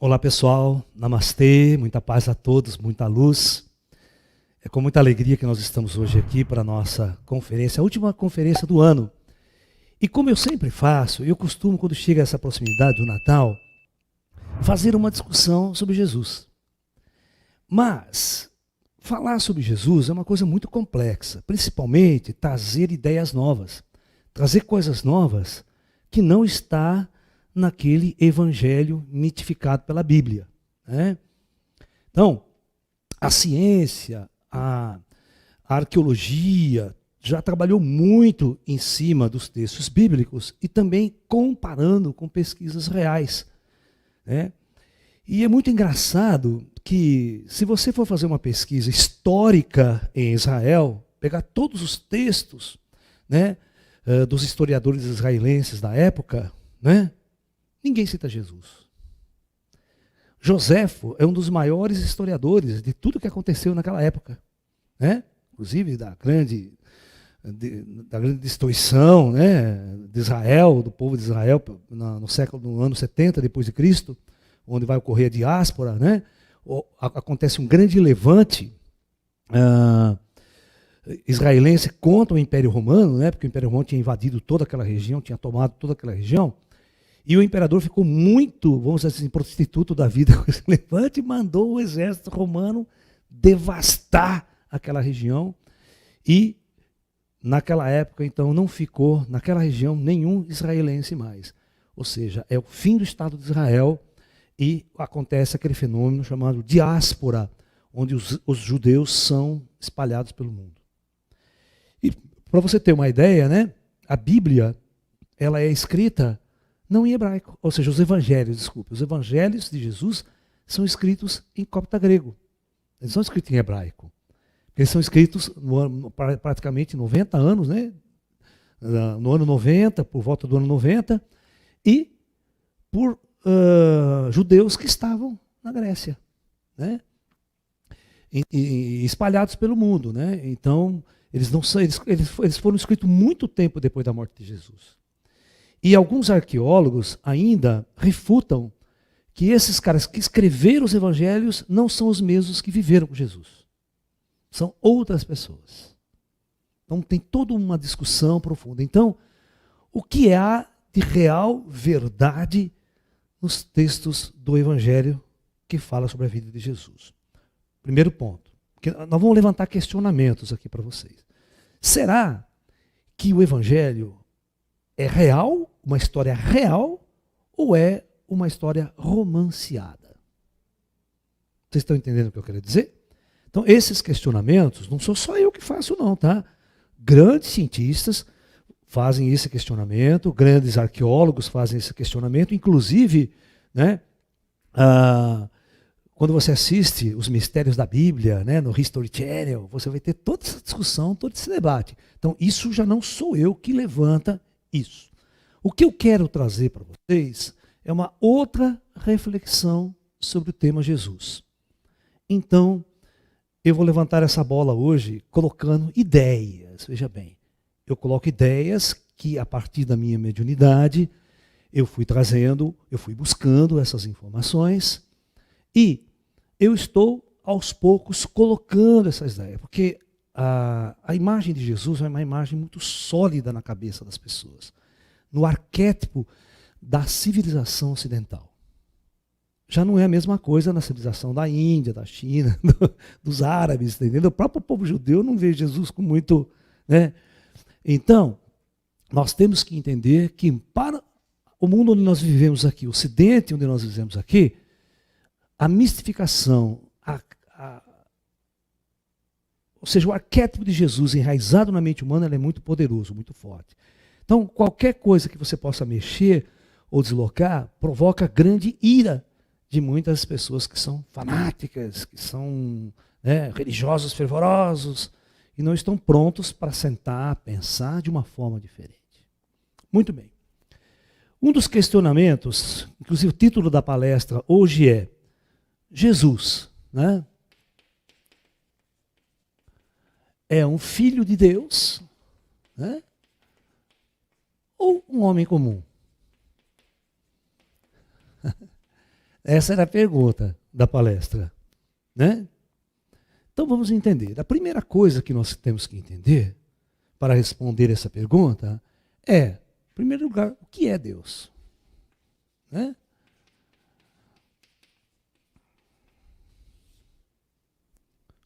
Olá pessoal, namastê, muita paz a todos, muita luz. É com muita alegria que nós estamos hoje aqui para a nossa conferência, a última conferência do ano. E como eu sempre faço, eu costumo, quando chega essa proximidade do Natal, fazer uma discussão sobre Jesus. Mas falar sobre Jesus é uma coisa muito complexa, principalmente trazer ideias novas, trazer coisas novas que não está naquele evangelho mitificado pela Bíblia, né? Então, a ciência, a arqueologia já trabalhou muito em cima dos textos bíblicos e também comparando com pesquisas reais, né? E é muito engraçado que, se você for fazer uma pesquisa histórica em Israel, pegar todos os textos, né, dos historiadores israelenses da época, né, ninguém cita Jesus. Joséfo é um dos maiores historiadores de tudo que aconteceu naquela época, né? Inclusive da grande destruição, né, de Israel, do povo de Israel no ano 70 depois de Cristo, onde vai ocorrer a diáspora, né? Acontece um grande levante israelense contra o Império Romano, né? Porque o Império Romano tinha invadido toda aquela região, tinha tomado toda aquela região. E o imperador ficou muito, vamos dizer assim, prostituto da vida com esse levante e mandou o exército romano devastar aquela região. E naquela época, então, não ficou naquela região nenhum israelense mais. Ou seja, é o fim do Estado de Israel e acontece aquele fenômeno chamado diáspora, onde os judeus são espalhados pelo mundo. E para você ter uma ideia, né, a Bíblia ela é escrita não em hebraico, ou seja, os evangelhos de Jesus são escritos em copta grego. Eles são escritos em hebraico. Eles são escritos praticamente 90 anos, né? No ano 90, por volta do ano 90, e por judeus que estavam na Grécia, né? E espalhados pelo mundo, né? Então, eles foram escritos muito tempo depois da morte de Jesus. E alguns arqueólogos ainda refutam que esses caras que escreveram os evangelhos não são os mesmos que viveram com Jesus. São outras pessoas. Então tem toda uma discussão profunda. Então, o que há de real verdade nos textos do evangelho que fala sobre a vida de Jesus? Primeiro ponto. Nós vamos levantar questionamentos aqui para vocês. Será que o evangelho é real, uma história real, ou é uma história romanceada? Vocês estão entendendo o que eu quero dizer? Então, esses questionamentos, não sou só eu que faço não, tá? Grandes cientistas fazem esse questionamento, grandes arqueólogos fazem esse questionamento, inclusive, né, quando você assiste os mistérios da Bíblia, né, no History Channel, você vai ter toda essa discussão, todo esse debate. Então, isso já não sou eu que levanta isso. O que eu quero trazer para vocês é uma outra reflexão sobre o tema Jesus. Então, eu vou levantar essa bola hoje colocando ideias. Veja bem, eu coloco ideias que, a partir da minha mediunidade, eu fui trazendo, eu fui buscando essas informações e eu estou, aos poucos, colocando essas ideias. Porque a imagem de Jesus é uma imagem muito sólida na cabeça das pessoas, no arquétipo da civilização ocidental. Já não é a mesma coisa na civilização da Índia, da China, dos árabes, entendeu? O próprio povo judeu não vê Jesus com muito, né? Então, nós temos que entender que para o mundo onde nós vivemos aqui, o Ocidente onde nós vivemos aqui, a mistificação, ou seja, o arquétipo de Jesus enraizado na mente humana, ele é muito poderoso, muito forte. Então, qualquer coisa que você possa mexer ou deslocar provoca grande ira de muitas pessoas que são fanáticas, que são, né, religiosos fervorosos e não estão prontos para sentar, pensar de uma forma diferente. Muito bem. Um dos questionamentos, inclusive o título da palestra hoje é Jesus, né, é um filho de Deus, né, ou um homem comum? Essa era a pergunta da palestra, né? Então vamos entender. A primeira coisa que nós temos que entender para responder essa pergunta é, em primeiro lugar, o que é Deus? Né?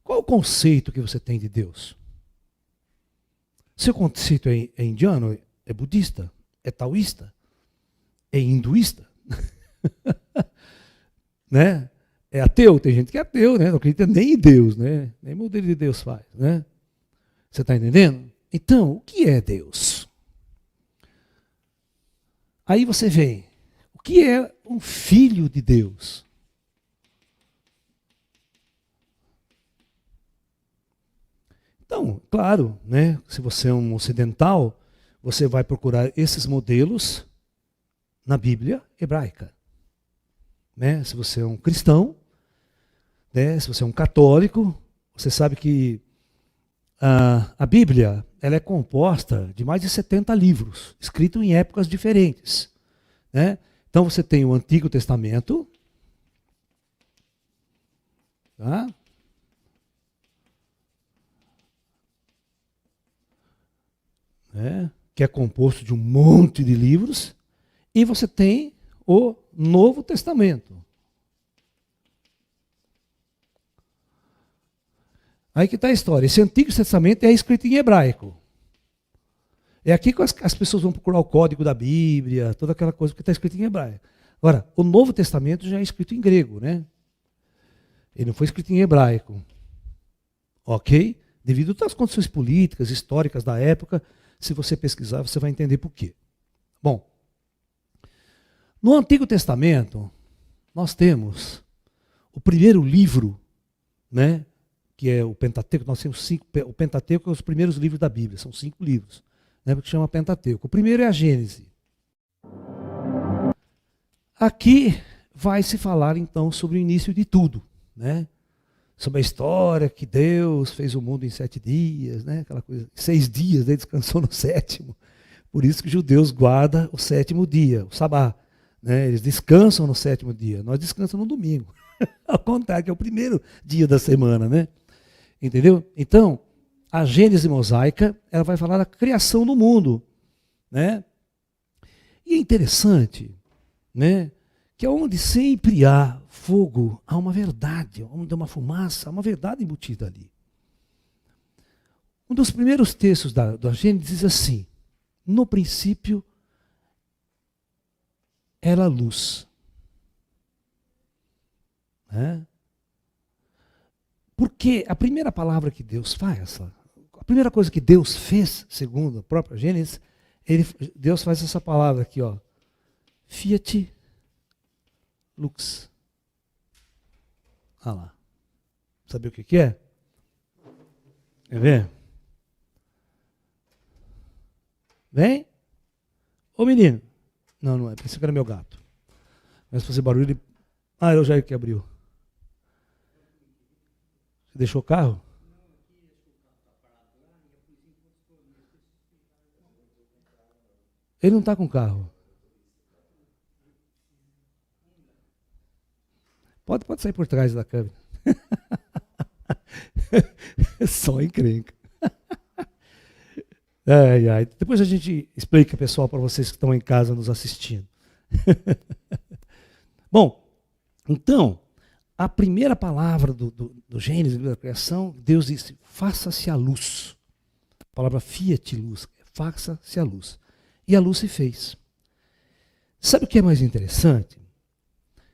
Qual o conceito que você tem de Deus? Seu conceito é indiano, é budista, é taoísta, é hinduísta, né? É ateu, tem gente que é ateu, né? Não acredita nem em Deus, né? Nem modelo de Deus faz, né? Você está entendendo? Então, o que é Deus? Aí você vê, o que é um filho de Deus? Então, claro, né? Se você é um ocidental, você vai procurar esses modelos na Bíblia hebraica. Né? Se você é um cristão, né? Se você é um católico, você sabe que a Bíblia ela é composta de mais de 70 livros, escritos em épocas diferentes. Né? Então você tem o Antigo Testamento, tá? Né? Que é composto de um monte de livros, e você tem o Novo Testamento. Aí que está a história. Esse Antigo Testamento é escrito em hebraico. É aqui que as pessoas vão procurar o código da Bíblia, toda aquela coisa que está escrito em hebraico. Agora, o Novo Testamento já é escrito em grego, né? Ele não foi escrito em hebraico. Ok? Devido às condições políticas, históricas da época, se você pesquisar, você vai entender por quê. Bom, no Antigo Testamento, nós temos o primeiro livro, né? Que é o Pentateuco. Nós temos o Pentateuco é os primeiros livros da Bíblia, são 5 livros. Né, que chama Pentateuco. O primeiro é a Gênese. Aqui vai se falar então sobre o início de tudo, né? Sobre a história que Deus fez o mundo em 7 dias, né? Aquela coisa, 6 dias, ele descansou no 7º. Por isso que os judeus guardam o 7º dia, o sabá, né? Eles descansam no 7º dia. Nós descansamos no domingo. Ao contrário, que é o primeiro dia da semana, né? Entendeu? Então, a Gênese mosaica, ela vai falar da criação do mundo, né? E é interessante, né, que onde sempre há fogo, há uma verdade, onde há uma fumaça, há uma verdade embutida ali. Um dos primeiros textos da Gênese diz assim: no princípio era a luz. Né? Porque a primeira palavra que Deus faz, a primeira coisa que Deus fez, segundo a própria Gênesis, Deus faz essa palavra aqui, ó. Fiat lux. Olha lá. Sabe o que é? Quer ver? Vem? Ô menino. Não, não é. Pensei que era meu gato. Mas fazer barulho, ele... Ah, é o Jair que abriu. Você deixou o carro? Ele não está com carro. Pode sair por trás da câmera. Só encrenca. Ai, ai. Depois a gente explica, pessoal, para vocês que estão em casa nos assistindo. Bom, então, a primeira palavra do Gênesis, da criação, Deus disse, faça-se a luz. A palavra fiat luz, faça-se a luz. E a luz se fez. Sabe o que é mais interessante?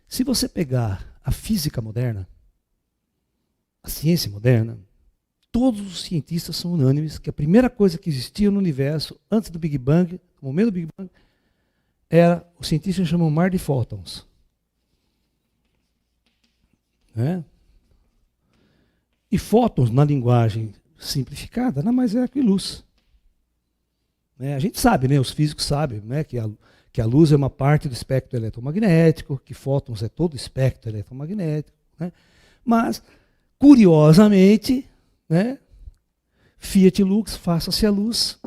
Se você pegar a física moderna, a ciência moderna, todos os cientistas são unânimes que a primeira coisa que existia no universo, antes do Big Bang, no momento do Big Bang, era, os cientistas chamam mar de fótons. Né? E fótons, na linguagem simplificada, nada mais é que luz. A gente sabe, né, os físicos sabem, né, que a luz é uma parte do espectro eletromagnético, que fótons é todo o espectro eletromagnético. Né? Mas, curiosamente, né, fiat lux, faça-se a luz.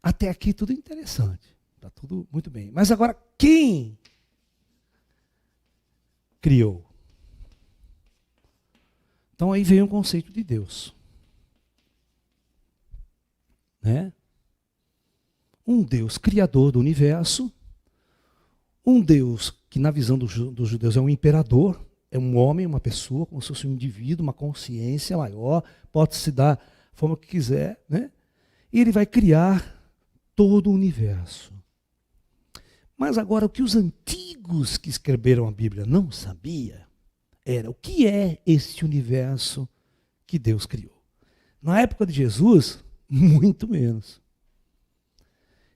Até aqui tudo interessante. Está tudo muito bem. Mas agora, quem criou? Então aí vem o conceito de Deus. Né? Um Deus criador do universo, um Deus que na visão dos judeus é um imperador, é um homem, uma pessoa, como se fosse um indivíduo, uma consciência maior, pode se dar da forma que quiser, né? E ele vai criar todo o universo. Mas agora o que os antigos que escreveram a Bíblia não sabiam era o que é esse universo que Deus criou. Na época de Jesus, muito menos.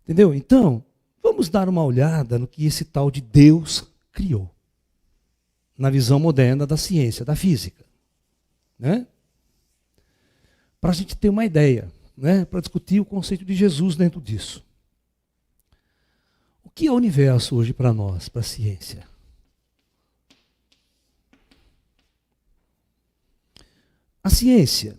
Entendeu? Então, vamos dar uma olhada no que esse tal de Deus criou. Na visão moderna da ciência, da física. Né? Para a gente ter uma ideia, né? Para discutir o conceito de Jesus dentro disso. O que é o universo hoje para nós, para a ciência? A ciência,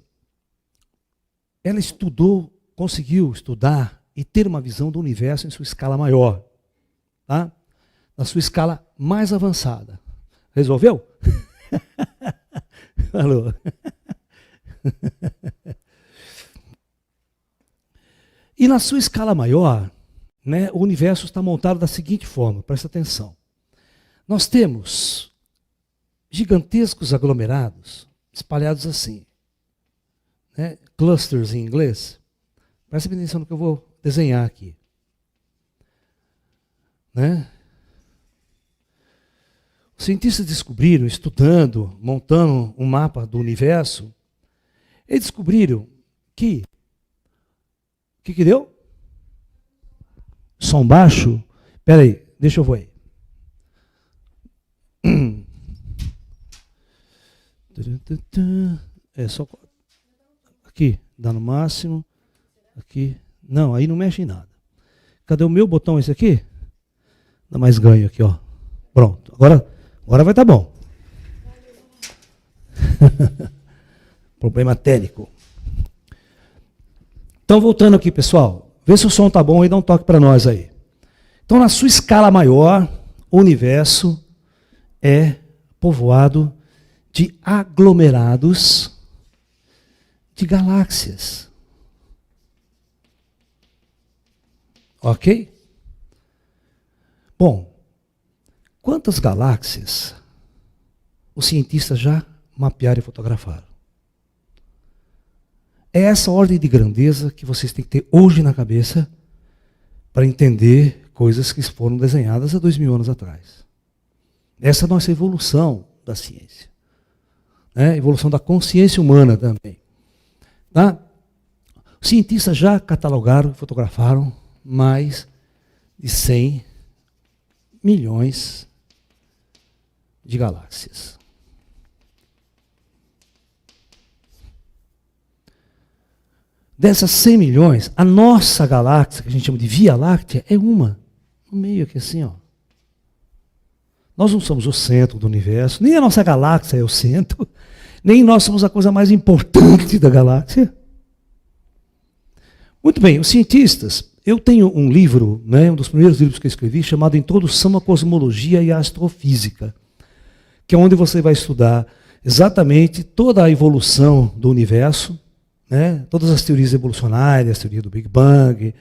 ela estudou, conseguiu estudar e ter uma visão do universo em sua escala maior. Tá? Na sua escala mais avançada. Resolveu? Alô? E na sua escala maior, né, o universo está montado da seguinte forma, presta atenção. Nós temos gigantescos aglomerados espalhados assim, né, clusters em inglês. Presta atenção no que eu vou desenhar aqui. Né? Os cientistas descobriram, estudando, montando um mapa do universo, eles descobriram que... O que deu? Som baixo? Espera aí, deixa eu ver. É só... Aqui, dá no máximo. Aqui. Não, aí não mexe em nada. Cadê o meu botão esse aqui? Dá mais ganho aqui, ó. Pronto. Agora vai estar bom. Problema técnico. Então, voltando aqui, pessoal. Vê se o som está bom e dá um toque para nós aí. Então, na sua escala maior, o universo é povoado de aglomerados de galáxias. Ok? Bom, quantas galáxias os cientistas já mapearam e fotografaram? É essa ordem de grandeza que vocês têm que ter hoje na cabeça para entender coisas que foram desenhadas há 2000 anos atrás. Essa é a nossa evolução da ciência. Né? Evolução da consciência humana também. Tá? Os cientistas já catalogaram e fotografaram mais de 100 milhões de galáxias. Dessas 100 milhões, a nossa galáxia, que a gente chama de Via Láctea, é uma. No meio aqui assim, ó. Nós não somos o centro do universo, nem a nossa galáxia é o centro, nem nós somos a coisa mais importante da galáxia. Muito bem, os cientistas, eu tenho um livro, né, um dos primeiros livros que eu escrevi, chamado Introdução à Cosmologia e à Astrofísica, que é onde você vai estudar exatamente toda a evolução do universo, né, todas as teorias evolucionárias, a teoria do Big Bang,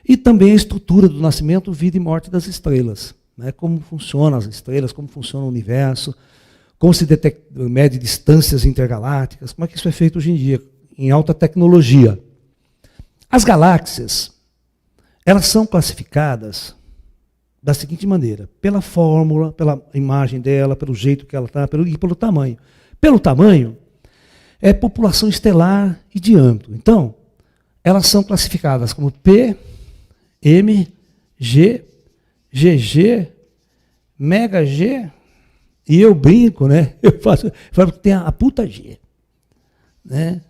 e também a estrutura do nascimento, vida e morte das estrelas. Né, como funcionam as estrelas, como funciona o universo, como se mede distâncias intergalácticas, como é que isso é feito hoje em dia, em alta tecnologia. As galáxias, elas são classificadas da seguinte maneira, pela fórmula, pela imagem dela, pelo jeito que ela está, e pelo tamanho. Pelo tamanho, é população estelar e diâmetro. Então, elas são classificadas como P, M, G, GG, Mega G, e eu brinco, né? Eu falo que tem a puta G. Né?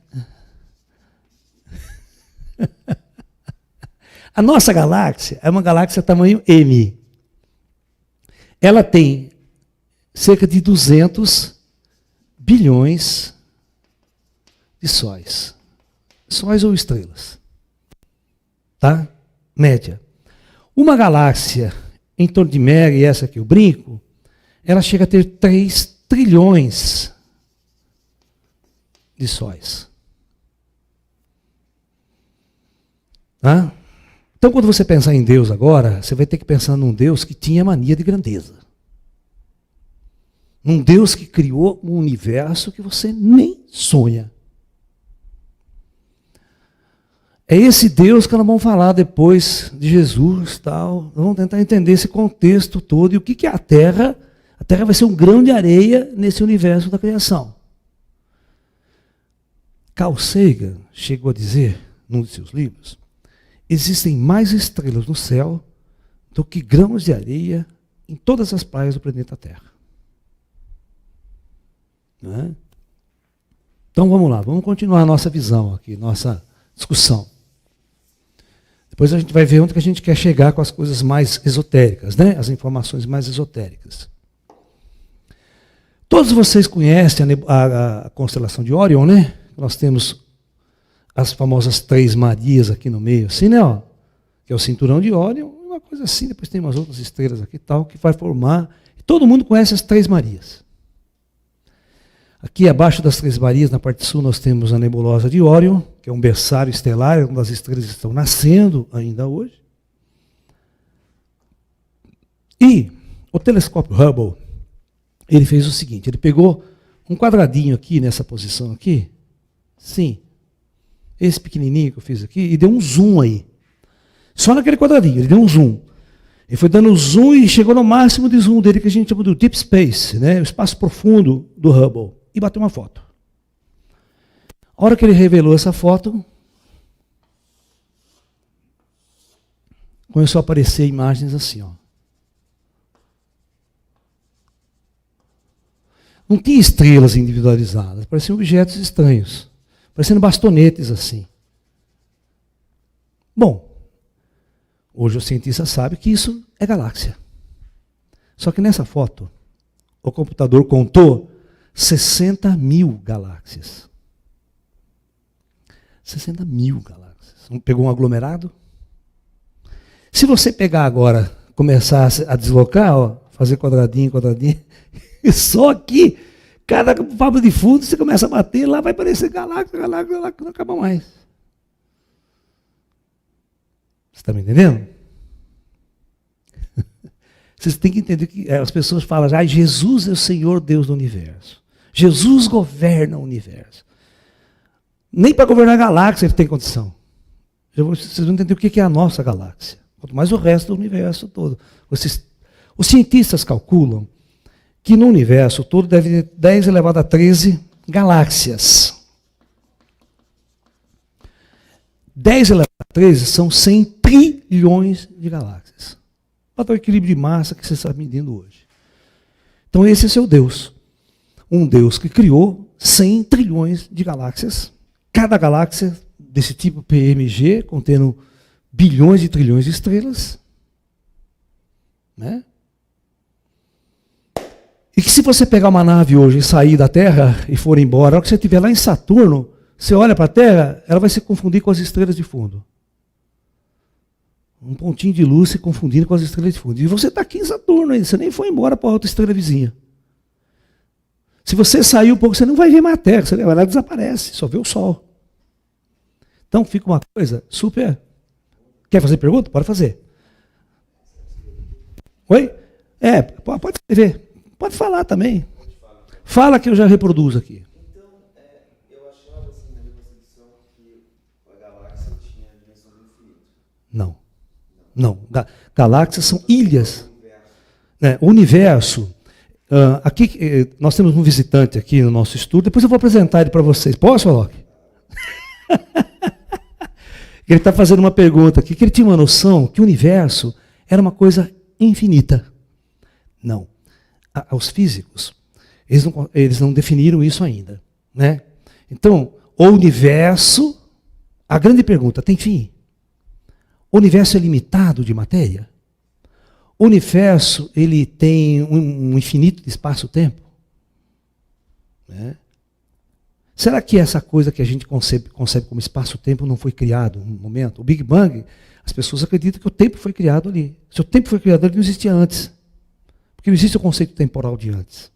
A nossa galáxia é uma galáxia tamanho M. Ela tem cerca de 200 bilhões de sóis. Sóis ou estrelas. Tá? Média. Uma galáxia em torno de Mega, e essa que eu brinco, ela chega a ter 3 trilhões de sóis. Tá? Então, quando você pensar em Deus agora, você vai ter que pensar num Deus que tinha mania de grandeza. Um Deus que criou um universo que você nem sonha. É esse Deus que nós vamos falar depois de Jesus, tal. Nós vamos tentar entender esse contexto todo e o que é a Terra. A Terra vai ser um grão de areia nesse universo da criação. Carl Sagan chegou a dizer, num de seus livros, existem mais estrelas no céu do que grãos de areia em todas as praias do planeta Terra. Não é? Então vamos lá, vamos continuar a nossa visão aqui, nossa discussão. Depois a gente vai ver onde que a gente quer chegar com as coisas mais esotéricas, né? As informações mais esotéricas. Todos vocês conhecem a constelação de Órion, né? Nós temos as famosas 3 Marias aqui no meio, assim, né? Ó, que é o cinturão de Órion, uma coisa assim, depois tem umas outras estrelas aqui e tal, que vai formar. Todo mundo conhece as 3 Marias. Aqui abaixo das 3 Marias, na parte sul, nós temos a nebulosa de Órion, que é um berçário estelar, onde as estrelas estão nascendo ainda hoje. E o telescópio Hubble, ele fez o seguinte, ele pegou um quadradinho aqui, nessa posição aqui, sim, esse pequenininho que eu fiz aqui, e deu um zoom aí. Só naquele quadradinho, ele deu um zoom. Ele foi dando zoom e chegou no máximo de zoom dele, que a gente chama do Deep Space, né? O espaço profundo do Hubble. E bateu uma foto. A hora que ele revelou essa foto, começou a aparecer imagens assim, ó. Não tinha estrelas individualizadas, pareciam objetos estranhos, parecendo bastonetes assim. Bom, hoje o cientista sabe que isso é galáxia. Só que nessa foto, o computador contou 60 mil galáxias. 60 mil galáxias. Pegou um aglomerado? Se você pegar agora, começar a deslocar, ó, fazer quadradinho, quadradinho, e só aqui, cada fábrica de fundo, você começa a bater, lá vai aparecer galáxia, galáxia, galáxia, não acaba mais. Você está me entendendo? Vocês têm que entender que as pessoas falam, Jesus é o Senhor Deus do universo. Jesus governa o universo. Nem para governar a galáxia ele tem condição. Vocês vão entender o que é a nossa galáxia. Quanto mais o resto do universo todo. Os cientistas calculam que no universo todo deve ter 10 elevado a 13 galáxias. 10 elevado a 13 são 100 trilhões de galáxias. Para o equilíbrio de massa que você está medindo hoje. Então esse é seu Deus. Um Deus que criou 100 trilhões de galáxias. Cada galáxia desse tipo PMG, contendo bilhões e trilhões de estrelas. Né? E que se você pegar uma nave hoje e sair da Terra e for embora, na hora que você estiver lá em Saturno, você olha para a Terra, ela vai se confundir com as estrelas de fundo. Um pontinho de luz se confundindo com as estrelas de fundo. E você está aqui em Saturno ainda, você nem foi embora para a outra estrela vizinha. Se você sair um pouco, você não vai ver mais a Terra, você vai lá e desaparece, só vê o Sol. Então fica uma coisa super... Quer fazer pergunta? Pode fazer. Oi? Pode escrever. Pode falar também. Fala que eu já reproduzo aqui. Então, eu achava assim, na minha concepção, que a galáxia tinha a dimensão do infinito. Não. Galáxias são ilhas. O universo. Aqui, nós temos um visitante aqui no nosso estudo. Depois eu vou apresentar ele para vocês. Posso, Alok? Ele está fazendo uma pergunta aqui, que ele tinha uma noção que o universo era uma coisa infinita. Não. Os físicos, eles não definiram isso ainda. Né? Então, o universo, a grande pergunta, tem fim? O universo é limitado de matéria? O universo ele tem um infinito de espaço-tempo? Né? Será que essa coisa que a gente concebe como espaço-tempo não foi criado no momento? O Big Bang, as pessoas acreditam que o tempo foi criado ali. Se o tempo foi criado ali, não existia antes. Porque não existe o conceito temporal de antes.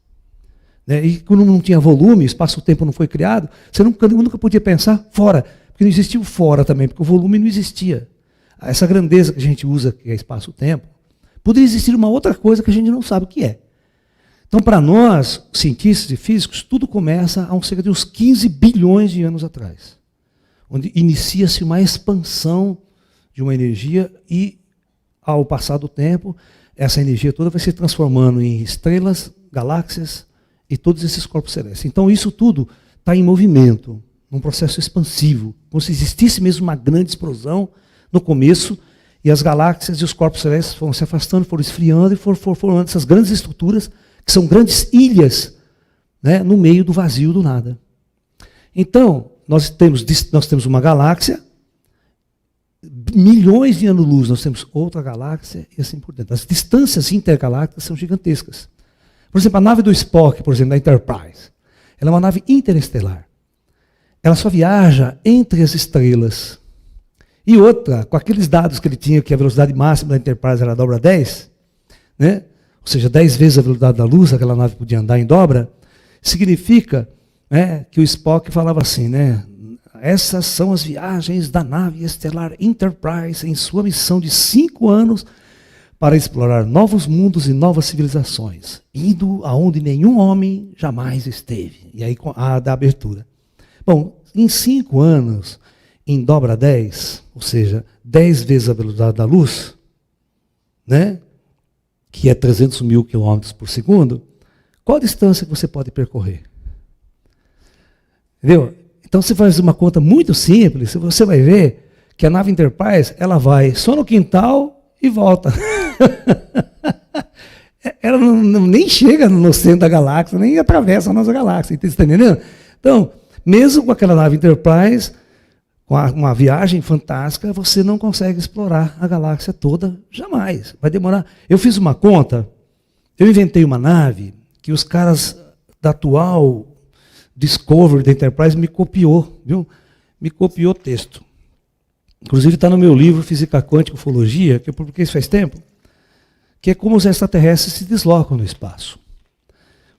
Né? E quando não tinha volume, espaço-tempo não foi criado, você nunca podia pensar fora. Porque não existia o fora também, porque o volume não existia. Essa grandeza que a gente usa, que é espaço-tempo, poderia existir uma outra coisa que a gente não sabe o que é. Então, para nós, cientistas e físicos, tudo começa há cerca de uns 15 bilhões de anos atrás, onde inicia-se uma expansão de uma energia e, ao passar do tempo, essa energia toda vai se transformando em estrelas, galáxias e todos esses corpos celestes. Então, isso tudo está em movimento, num processo expansivo, como se existisse mesmo uma grande explosão no começo, e as galáxias e os corpos celestes foram se afastando, foram esfriando e foram formando essas grandes estruturas, que são grandes ilhas, né, no meio do vazio do nada. Então, nós temos uma galáxia, milhões de anos-luz, nós temos outra galáxia e assim por diante. As distâncias intergalácticas são gigantescas. Por exemplo, a nave do Spock, por exemplo, da Enterprise, ela é uma nave interestelar. Ela só viaja entre as estrelas. E outra, com aqueles dados que ele tinha, que a velocidade máxima da Enterprise era dobra 10, né? Ou seja, 10 vezes a velocidade da luz, aquela nave podia andar em dobra, significa, né, que o Spock falava assim, né? Essas são as viagens da nave estelar Enterprise em sua missão de 5 anos para explorar novos mundos e novas civilizações, indo aonde nenhum homem jamais esteve. E aí da abertura. Bom, em 5 anos, em dobra 10, ou seja, 10 vezes a velocidade da luz, né? Que é 300 mil quilômetros por segundo, qual a distância que você pode percorrer? Entendeu? Então, você faz uma conta muito simples, você vai ver que a nave Enterprise, ela vai só no quintal e volta. Ela nem chega no centro da galáxia, nem atravessa a nossa galáxia, você está entendendo? Então, mesmo com aquela nave Enterprise, com uma viagem fantástica, você não consegue explorar a galáxia toda, jamais. Vai demorar. Eu fiz uma conta, eu inventei uma nave que os caras da atual Discovery da Enterprise me copiou, viu? Me copiou o texto. Inclusive está no meu livro Física Quântica e Ufologia, que eu publiquei isso faz tempo, que é como os extraterrestres se deslocam no espaço.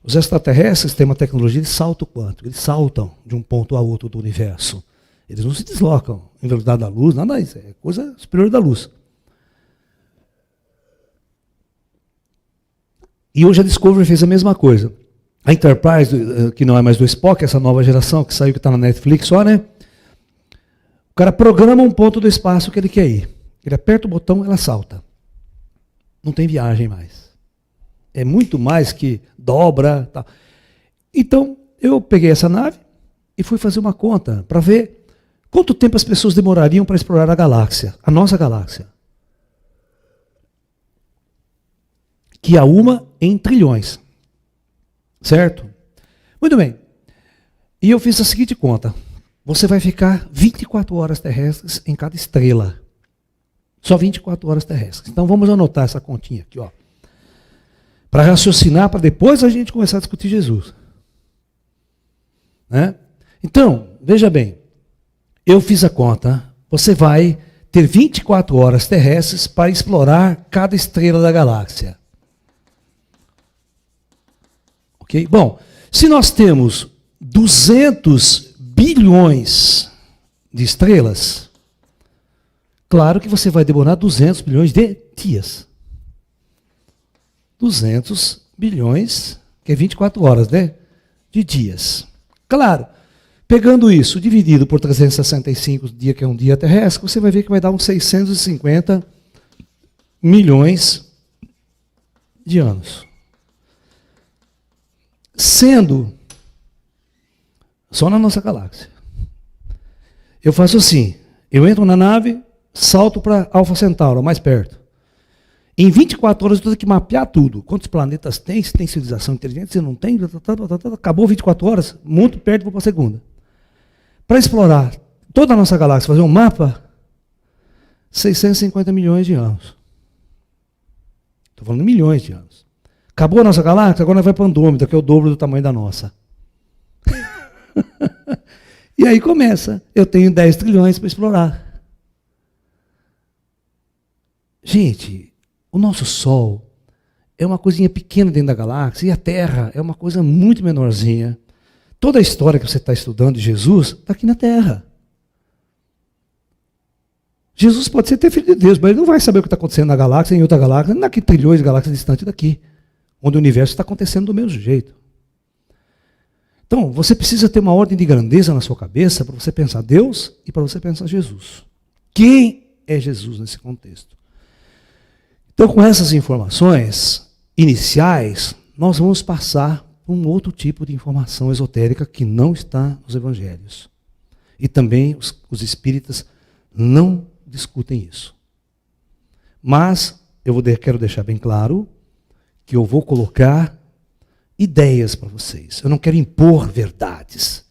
Os extraterrestres têm uma tecnologia de salto quântico, eles saltam de um ponto a outro do universo. Eles não se deslocam em velocidade da luz, nada disso, é coisa superior da luz. E hoje a Discovery fez a mesma coisa. A Enterprise, que não é mais do Spock, essa nova geração que saiu, que está na Netflix só, né? O cara programa um ponto do espaço que ele quer ir. Ele aperta o botão, ela salta. Não tem viagem mais. É muito mais que dobra. Tal. Então, eu peguei essa nave e fui fazer uma conta para ver quanto tempo as pessoas demorariam para explorar a galáxia, a nossa galáxia. Que há uma em trilhões. Certo? Muito bem. E eu fiz a seguinte conta. Você vai ficar 24 horas terrestres em cada estrela. Só 24 horas terrestres. Então vamos anotar essa continha aqui, ó. Para raciocinar, para depois a gente começar a discutir Jesus. Né? Então, veja bem. Eu fiz a conta. Você vai ter 24 horas terrestres para explorar cada estrela da galáxia. Ok? Bom, se nós temos 200 bilhões de estrelas, claro que você vai demorar 200 bilhões de dias. 200 bilhões, que é 24 horas, né? De dias. Claro, pegando isso, dividido por 365 dias, que é um dia terrestre, você vai ver que vai dar uns 650 milhões de anos. Sendo só na nossa galáxia. Eu faço assim, eu entro na nave, salto para Alfa Centauro, mais perto. Em 24 horas eu tenho que mapear tudo. Quantos planetas tem, se tem civilização inteligente, se não tem, acabou 24 horas, muito perto, vou para a segunda. Para explorar toda a nossa galáxia, fazer um mapa, 650 milhões de anos. Estou falando de milhões de anos. Acabou a nossa galáxia, agora nós vamos para Andrômeda, que é o dobro do tamanho da nossa. E aí começa. Eu tenho 10 trilhões para explorar. Gente, o nosso Sol é uma coisinha pequena dentro da galáxia, e a Terra é uma coisa muito menorzinha. Toda a história que você está estudando de Jesus está aqui na Terra. Jesus pode ser até filho de Deus, mas ele não vai saber o que está acontecendo na galáxia, em outra galáxia, daqui trilhões de galáxias distantes daqui, onde o universo está acontecendo do mesmo jeito. Então, você precisa ter uma ordem de grandeza na sua cabeça para você pensar Deus e para você pensar Jesus. Quem é Jesus nesse contexto? Então, com essas informações iniciais, nós vamos passar por um outro tipo de informação esotérica que não está nos evangelhos. E também os espíritas não discutem isso. Mas quero deixar bem claro que eu vou colocar ideias para vocês. Eu não quero impor verdades.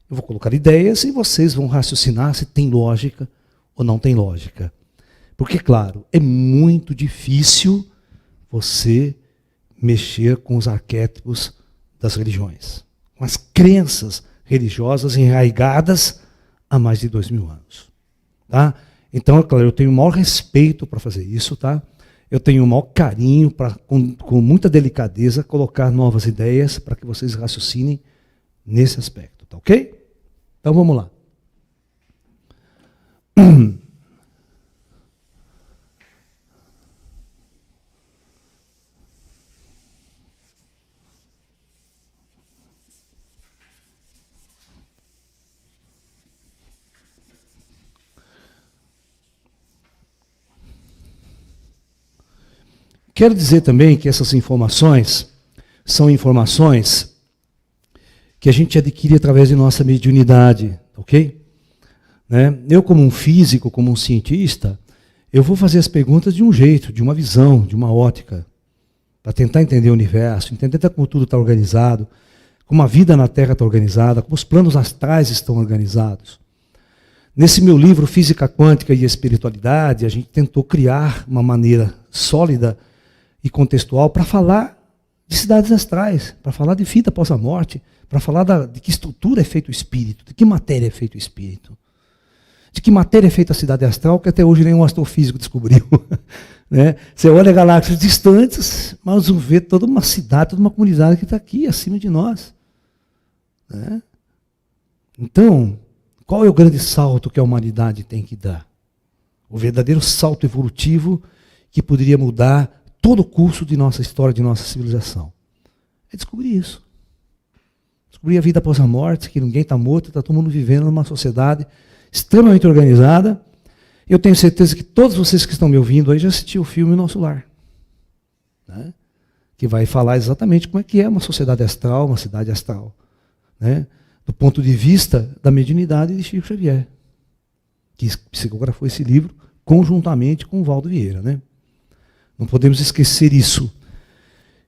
Eu vou colocar ideias e vocês vão raciocinar se tem lógica ou não tem lógica. Porque, claro, é muito difícil você mexer com os arquétipos das religiões, com as crenças religiosas enraigadas há mais de 2000 anos. Tá? Então, é claro, eu tenho o maior respeito para fazer isso, tá? Eu tenho o maior carinho para, com muita delicadeza, colocar novas ideias para que vocês raciocinem nesse aspecto, tá ok? Então vamos lá. Quero dizer também que essas informações são informações que a gente adquire através de nossa mediunidade, ok? Né? Eu, como um físico, como um cientista, eu vou fazer as perguntas de um jeito, de uma visão, de uma ótica, para tentar entender o universo, entender como tudo está organizado, como a vida na Terra está organizada, como os planos astrais estão organizados. Nesse meu livro, Física Quântica e Espiritualidade, a gente tentou criar uma maneira sólida e contextual para falar de cidades astrais, para falar de vida após a morte, para falar de que estrutura é feito o espírito, de que matéria é feito o espírito, de que matéria é feita a cidade astral, que até hoje nenhum astrofísico descobriu. Né? Você olha galáxias distantes, mas não vê toda uma cidade, toda uma comunidade que está aqui, acima de nós. Né? Então, qual é o grande salto que a humanidade tem que dar? O verdadeiro salto evolutivo que poderia mudar todo o curso de nossa história, de nossa civilização. É descobrir isso. Descobrir a vida após a morte, que ninguém está morto, está todo mundo vivendo numa sociedade extremamente organizada. Eu tenho certeza que todos vocês que estão me ouvindo aí já assistiram o filme Nosso Lar. Né? Que vai falar exatamente como é que é uma sociedade astral, uma cidade astral. Né? Do ponto de vista da mediunidade de Chico Xavier, que psicografou esse livro conjuntamente com o Valdo Vieira. Né? Não podemos esquecer isso,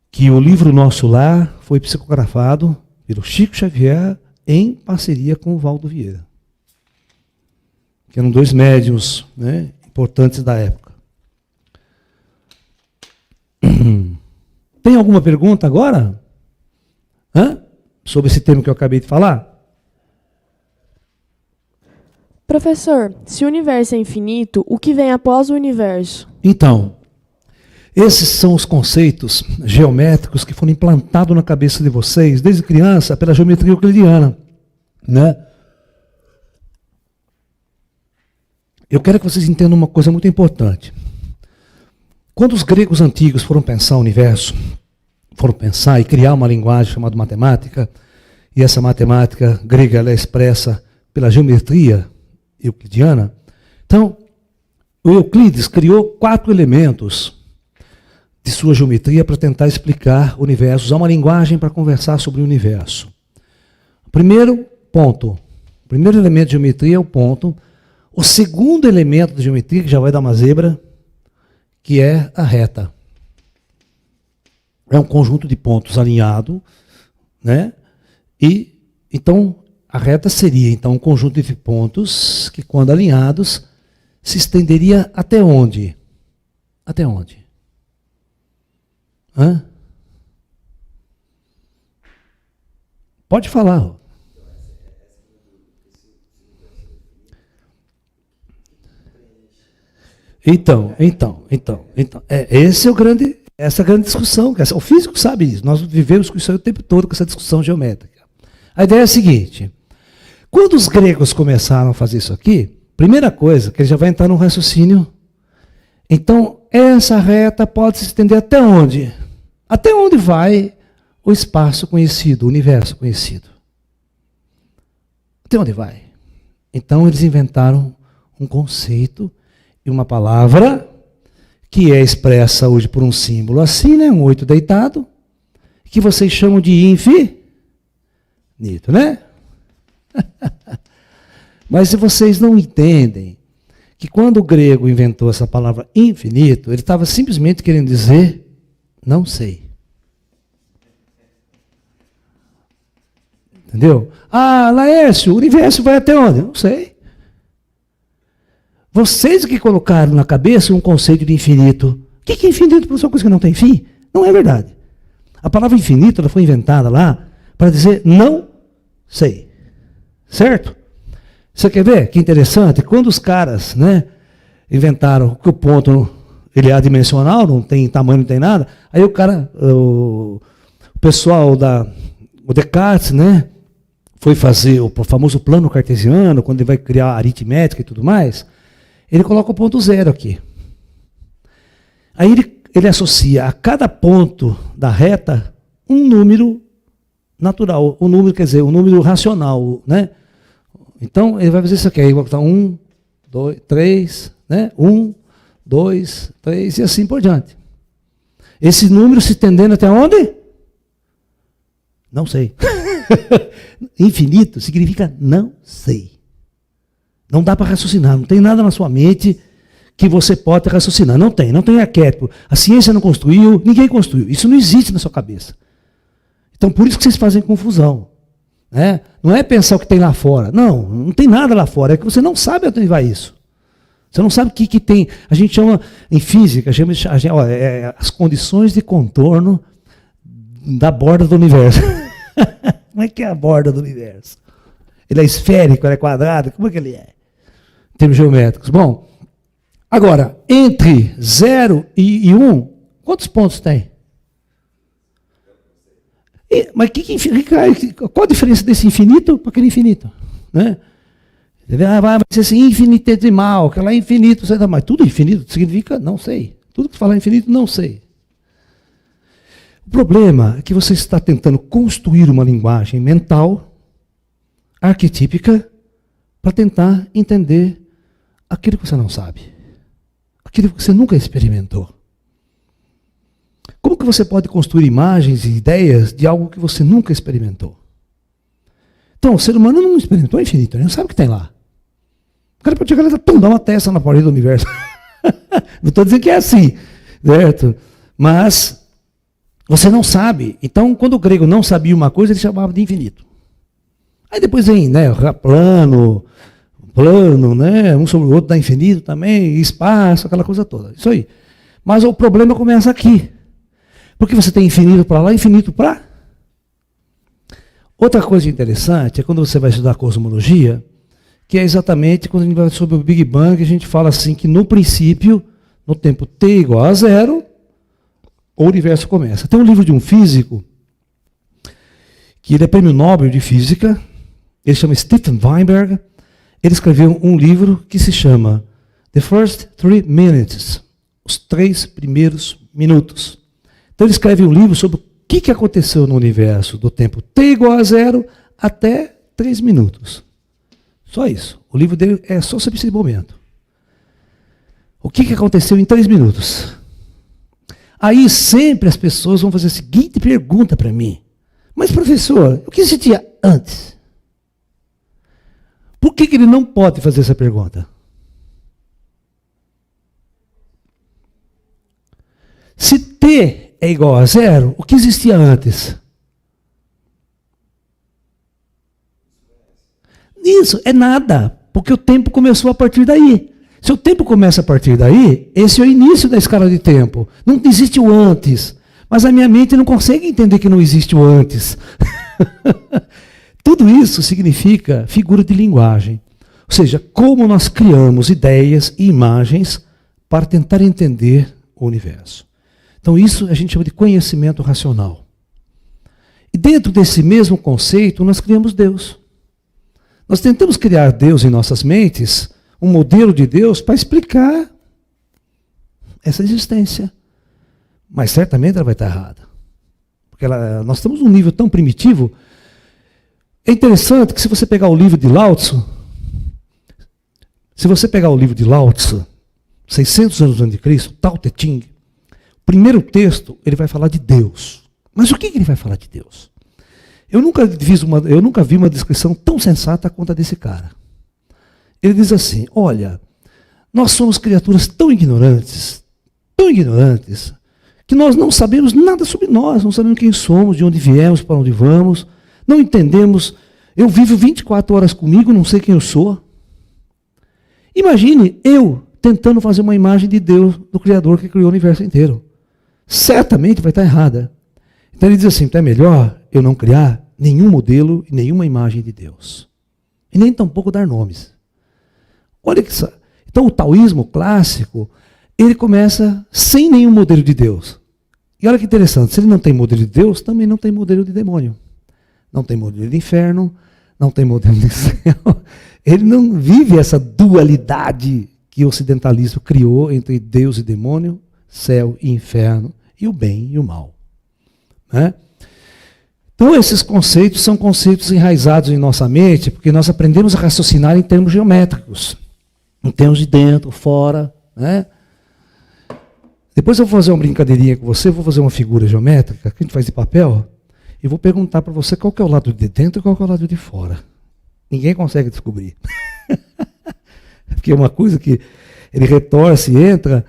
que o livro Nosso Lar foi psicografado pelo Chico Xavier em parceria com o Valdo Vieira, que eram dois médiuns, né, importantes da época. Tem alguma pergunta agora? Sobre esse tema que eu acabei de falar? Professor, se o universo é infinito, o que vem após o universo? Então, esses são os conceitos geométricos que foram implantados na cabeça de vocês, desde criança, pela geometria euclidiana. Né? Eu quero que vocês entendam uma coisa muito importante. Quando os gregos antigos foram pensar o universo, foram pensar e criar uma linguagem chamada matemática, e essa matemática grega ela é expressa pela geometria euclidiana, então, o Euclides criou 4 elementos de sua geometria para tentar explicar o universo, usar uma linguagem para conversar sobre o universo. Primeiro ponto, o primeiro elemento de geometria é o ponto. O segundo elemento de geometria, que já vai dar uma zebra, que é a reta. É um conjunto de pontos alinhado, né? E então a reta seria então um conjunto de pontos que, quando alinhados, se estenderia até onde? Até onde? Pode falar. Então. Esse é o grande Essa é a grande discussão. O físico sabe isso. Nós vivemos com isso aí o tempo todo, com essa discussão geométrica. A ideia é a seguinte. Quando os gregos começaram a fazer isso aqui, primeira coisa, que ele já vai entrar num raciocínio. Então, essa reta pode se estender até onde? Até onde vai o espaço conhecido, o universo conhecido? Até onde vai? Então, eles inventaram um conceito e uma palavra que é expressa hoje por um símbolo assim, né? Um 8 deitado, que vocês chamam de infinito, né? Mas se vocês não entendem que quando o grego inventou essa palavra infinito, ele estava simplesmente querendo dizer não sei. Entendeu? Ah, Laércio, o universo vai até onde? Não sei. Vocês que colocaram na cabeça um conceito de infinito. O que é infinito? Por uma coisa que não tem fim? Não é verdade. A palavra infinito ela foi inventada lá para dizer não sei. Certo? Você quer ver? Que interessante. Quando os caras, né, inventaram que o ponto ele é adimensional, não tem tamanho, não tem nada, aí o cara, o pessoal o Descartes, né, foi fazer o famoso plano cartesiano, quando ele vai criar a aritmética e tudo mais, ele coloca o ponto zero aqui. Aí ele associa a cada ponto da reta um número natural, um número, quer dizer, um número racional, né? Então, ele vai fazer isso aqui, aí vai botar 1, 2, 3, né? 1, 2, 3 e assim por diante. Esse número se estendendo até onde? Não sei. Infinito significa não sei. Não dá para raciocinar, não tem nada na sua mente que você possa raciocinar. Não tem arquétipo. A ciência não construiu, ninguém construiu. Isso não existe na sua cabeça. Então, por isso que vocês fazem confusão. Né? Não é pensar o que tem lá fora. Não tem nada lá fora. É que você não sabe até onde vai isso. Você não sabe o que tem. A gente chama, em física, as condições de contorno da borda do universo. Como é que é a borda do universo? Ele é esférico, ele é quadrado? Como é que ele é? Em termos geométricos. Bom, agora, entre 0 e 1, quantos pontos tem? Mas qual a diferença desse infinito para aquele infinito? Né? Vai ser assim, infinitesimal, que lá é infinito, mas tudo infinito significa não sei. Tudo que falar infinito, não sei. O problema é que você está tentando construir uma linguagem mental, arquetípica, para tentar entender aquilo que você não sabe. Aquilo que você nunca experimentou. Como que você pode construir imagens e ideias de algo que você nunca experimentou? Então, o ser humano não experimentou o infinito, ele não sabe o que tem lá. O cara pode chegar lá e dar uma testa na parede do universo. Não estou dizendo que é assim, certo? Mas você não sabe. Então, quando o grego não sabia uma coisa, ele chamava de infinito. Aí depois vem, né, plano, né, um sobre o outro dá infinito também, espaço, aquela coisa toda. Isso aí. Mas o problema começa aqui. Porque você tem infinito para lá, infinito para... Outra coisa interessante é quando você vai estudar cosmologia, que é exatamente quando a gente vai sobre o Big Bang, a gente fala assim que no princípio, no tempo t igual a 0, o universo começa. Tem um livro de um físico, que ele é prêmio Nobel de Física, ele chama Stephen Weinberg, ele escreveu um livro que se chama The First 3 Minutes, os 3 primeiros minutos. Então ele escreve um livro sobre o que aconteceu no universo do tempo t igual a 0 até 3 minutos. Só isso. O livro dele é só sobre esse momento. O que aconteceu em 3 minutos? Aí sempre as pessoas vão fazer a seguinte pergunta para mim. Mas professor, o que existia antes? Por que ele não pode fazer essa pergunta? Se t é igual a 0, o que existia antes? Isso é nada, porque o tempo começou a partir daí. Se o tempo começa a partir daí, esse é o início da escala de tempo. Não existe o antes. Mas a minha mente não consegue entender que não existe o antes. Tudo isso significa figura de linguagem. Ou seja, como nós criamos ideias e imagens para tentar entender o universo. Então isso a gente chama de conhecimento racional. E dentro desse mesmo conceito, nós criamos Deus. Nós tentamos criar Deus em nossas mentes, um modelo de Deus para explicar essa existência. Mas certamente ela vai estar errada. Porque nós estamos num nível tão primitivo. É interessante que se você pegar o livro de Lao Tzu, 600 anos antes de Cristo, Tao Te Ching, o primeiro texto, ele vai falar de Deus. Mas o que ele vai falar de Deus? Eu nunca vi uma descrição tão sensata quanto a desse cara. Ele diz assim, olha, nós somos criaturas tão ignorantes, que nós não sabemos nada sobre nós, não sabemos quem somos, de onde viemos, para onde vamos, não entendemos, eu vivo 24 horas comigo, não sei quem eu sou. Imagine eu tentando fazer uma imagem de Deus, do Criador que criou o universo inteiro. Certamente vai estar errada. Então ele diz assim, então é melhor eu não criar nenhum modelo e nenhuma imagem de Deus. E nem tampouco dar nomes. Olha que isso. Então o taoísmo clássico, ele começa sem nenhum modelo de Deus. E olha que interessante, se ele não tem modelo de Deus, também não tem modelo de demônio. Não tem modelo de inferno, não tem modelo de céu. Ele não vive essa dualidade que o ocidentalismo criou entre Deus e demônio, céu e inferno, e o bem e o mal. Né? Então esses conceitos são conceitos enraizados em nossa mente, porque nós aprendemos a raciocinar em termos geométricos, em termos de dentro, fora. Né? Depois eu vou fazer uma brincadeirinha com você, vou fazer uma figura geométrica, que a gente faz de papel, e vou perguntar para você qual que é o lado de dentro e qual que é o lado de fora. Ninguém consegue descobrir. Porque é uma coisa que ele retorce, entra,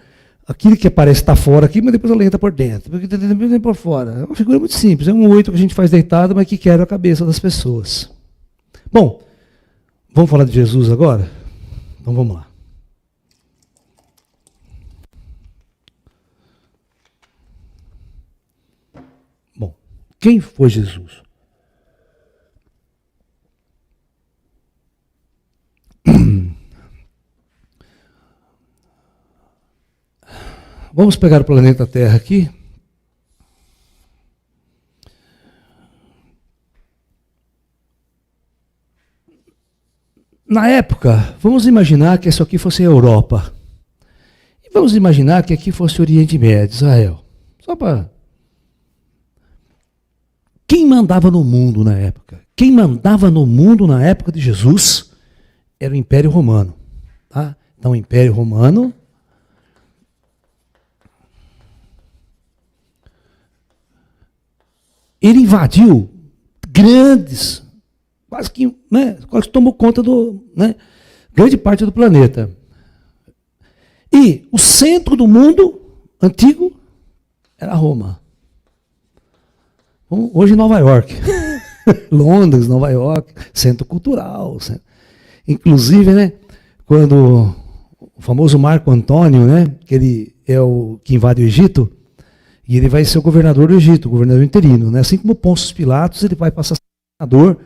aquilo que parece estar fora aqui, mas depois ela entra por dentro. Porque entra por fora. É uma figura muito simples, é um 8 que a gente faz deitado, mas que quebra a cabeça das pessoas. Bom, vamos falar de Jesus agora? Então vamos lá. Bom, quem foi Jesus? Vamos pegar o planeta Terra aqui. Na época, vamos imaginar que isso aqui fosse a Europa. E vamos imaginar que aqui fosse o Oriente Médio, Israel. Só para... Quem mandava no mundo na época? Quem mandava no mundo na época de Jesus era o Império Romano. Tá? Então, o Império Romano... Ele invadiu grandes, quase que tomou conta grande parte do planeta. E o centro do mundo antigo era Roma. Hoje Nova York. Londres, Nova York, centro cultural. Inclusive, quando o famoso Marco Antônio, que ele é o que invade o Egito, e ele vai ser o governador do Egito, o governador interino. Assim como Pôncio Pilatos, ele vai passar a ser governador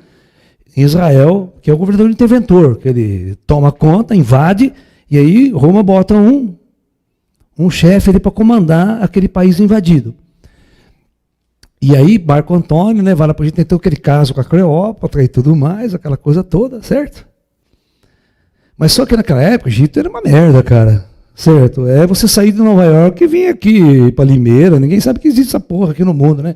em Israel, que é o governador interventor, que ele toma conta, invade, e aí Roma bota um chefe ali para comandar aquele país invadido. E aí Marco Antônio, vai lá para a gente ter aquele caso com a Cleópatra e tudo mais, aquela coisa toda, certo? Mas só que naquela época o Egito era uma merda, cara. Certo, é você sair de Nova York e vir aqui para Limeira, ninguém sabe que existe essa porra aqui no mundo, né?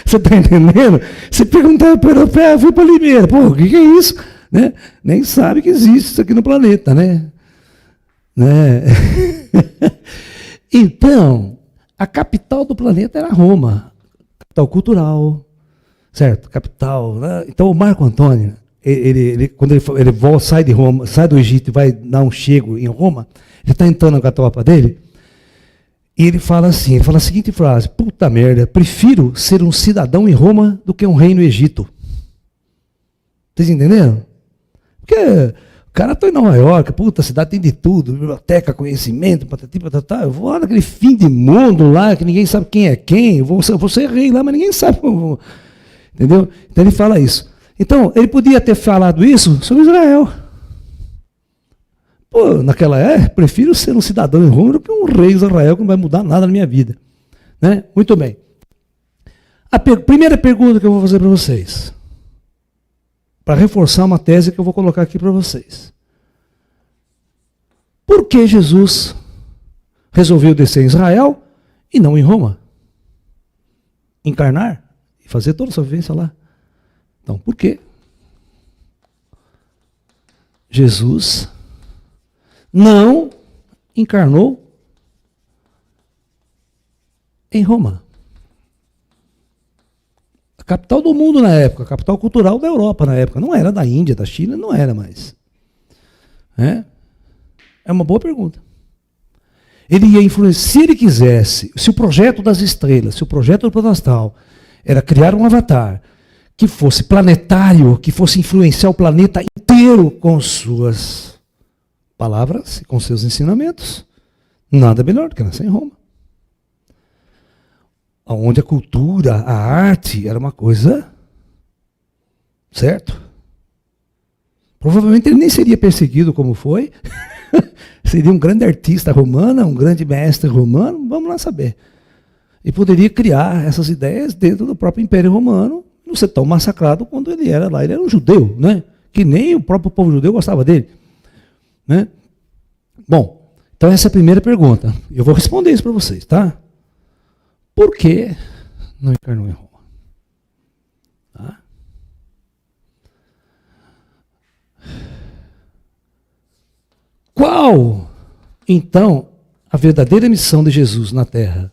Você tá entendendo? Você perguntar para o europeu, fui para Limeira, pô, o que é isso? Né? Nem sabe que existe isso aqui no planeta, né? Então, a capital do planeta era Roma, capital cultural, certo? Capital, né? Então o Marco Antônio, quando ele sai de Roma, sai do Egito e vai dar um chego em Roma, ele está entrando com a tropa dele, e ele fala a seguinte frase: puta merda, prefiro ser um cidadão em Roma do que um rei no Egito. Vocês entenderam? Porque o cara está em Nova York, puta, a cidade tem de tudo, biblioteca, conhecimento, patati, patatá. Eu vou lá naquele fim de mundo lá, que ninguém sabe quem é quem, eu vou ser rei lá, mas ninguém sabe. Entendeu? Então ele fala isso. Então, ele podia ter falado isso sobre Israel. Pô, naquela época, prefiro ser um cidadão em Roma do que um rei de Israel, que não vai mudar nada na minha vida. Né? Muito bem. A primeira pergunta que eu vou fazer para vocês, para reforçar uma tese que eu vou colocar aqui para vocês. Por que Jesus resolveu descer em Israel e não em Roma? Encarnar e fazer toda a sua vivência lá. Então, por quê? Jesus não encarnou em Roma. A capital do mundo na época, a capital cultural da Europa na época. Não era da Índia, da China, não era mais. É uma boa pergunta. Ele ia influenciar, se ele quisesse, se o projeto das estrelas, se o projeto do plano astral era criar um avatar que fosse planetário, que fosse influenciar o planeta inteiro com suas palavras, com seus ensinamentos, nada melhor do que nascer em Roma. Onde a cultura, a arte era uma coisa, certo? Provavelmente ele nem seria perseguido como foi, seria um grande artista romano, um grande mestre romano, vamos lá saber. E poderia criar essas ideias dentro do próprio Império Romano, não ser tão massacrado quando ele era lá. Ele era um judeu, né? Que nem o próprio povo judeu gostava dele. Né? Bom, então essa é a primeira pergunta. Eu vou responder isso para vocês, tá? Por que não encarnou em Roma? Tá? Qual, então, a verdadeira missão de Jesus na Terra?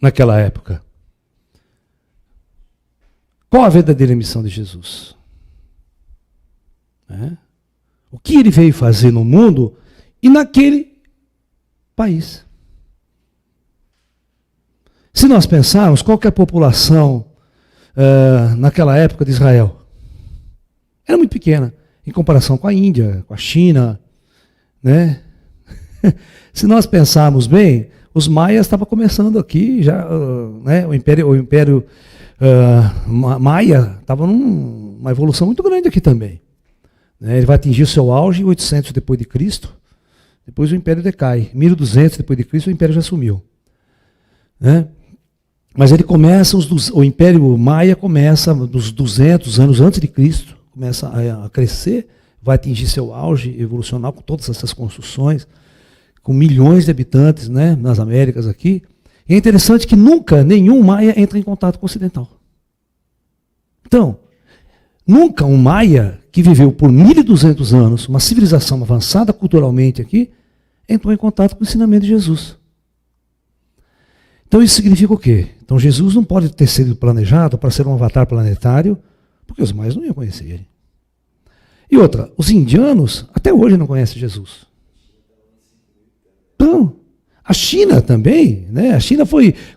Naquela época. Qual a verdadeira missão de Jesus? O que ele veio fazer no mundo e naquele país? Se nós pensarmos, qual que é a população naquela época de Israel? Era muito pequena, em comparação com a Índia, com a China. Né? Se nós pensarmos bem, os maias estavam começando aqui, já, né? o Império Maia estava numa evolução muito grande aqui também. Né? Ele vai atingir o seu auge em 800 depois de Cristo, depois o Império decai. 1200 depois de Cristo o Império já sumiu. Né? Mas ele começa, o Império Maia começa dos 200 anos antes de Cristo, começa a crescer, vai atingir seu auge evolucional com todas essas construções, com milhões de habitantes, né, nas Américas aqui. E é interessante que nunca nenhum maia entra em contato com o ocidental. Então, nunca um maia que viveu por 1200 anos, uma civilização avançada culturalmente aqui, entrou em contato com o ensinamento de Jesus. Então isso significa o quê? Então Jesus não pode ter sido planejado para ser um avatar planetário, porque os maias não iam conhecer ele. E outra, os indianos até hoje não conhecem Jesus. Então, a China também, né? A China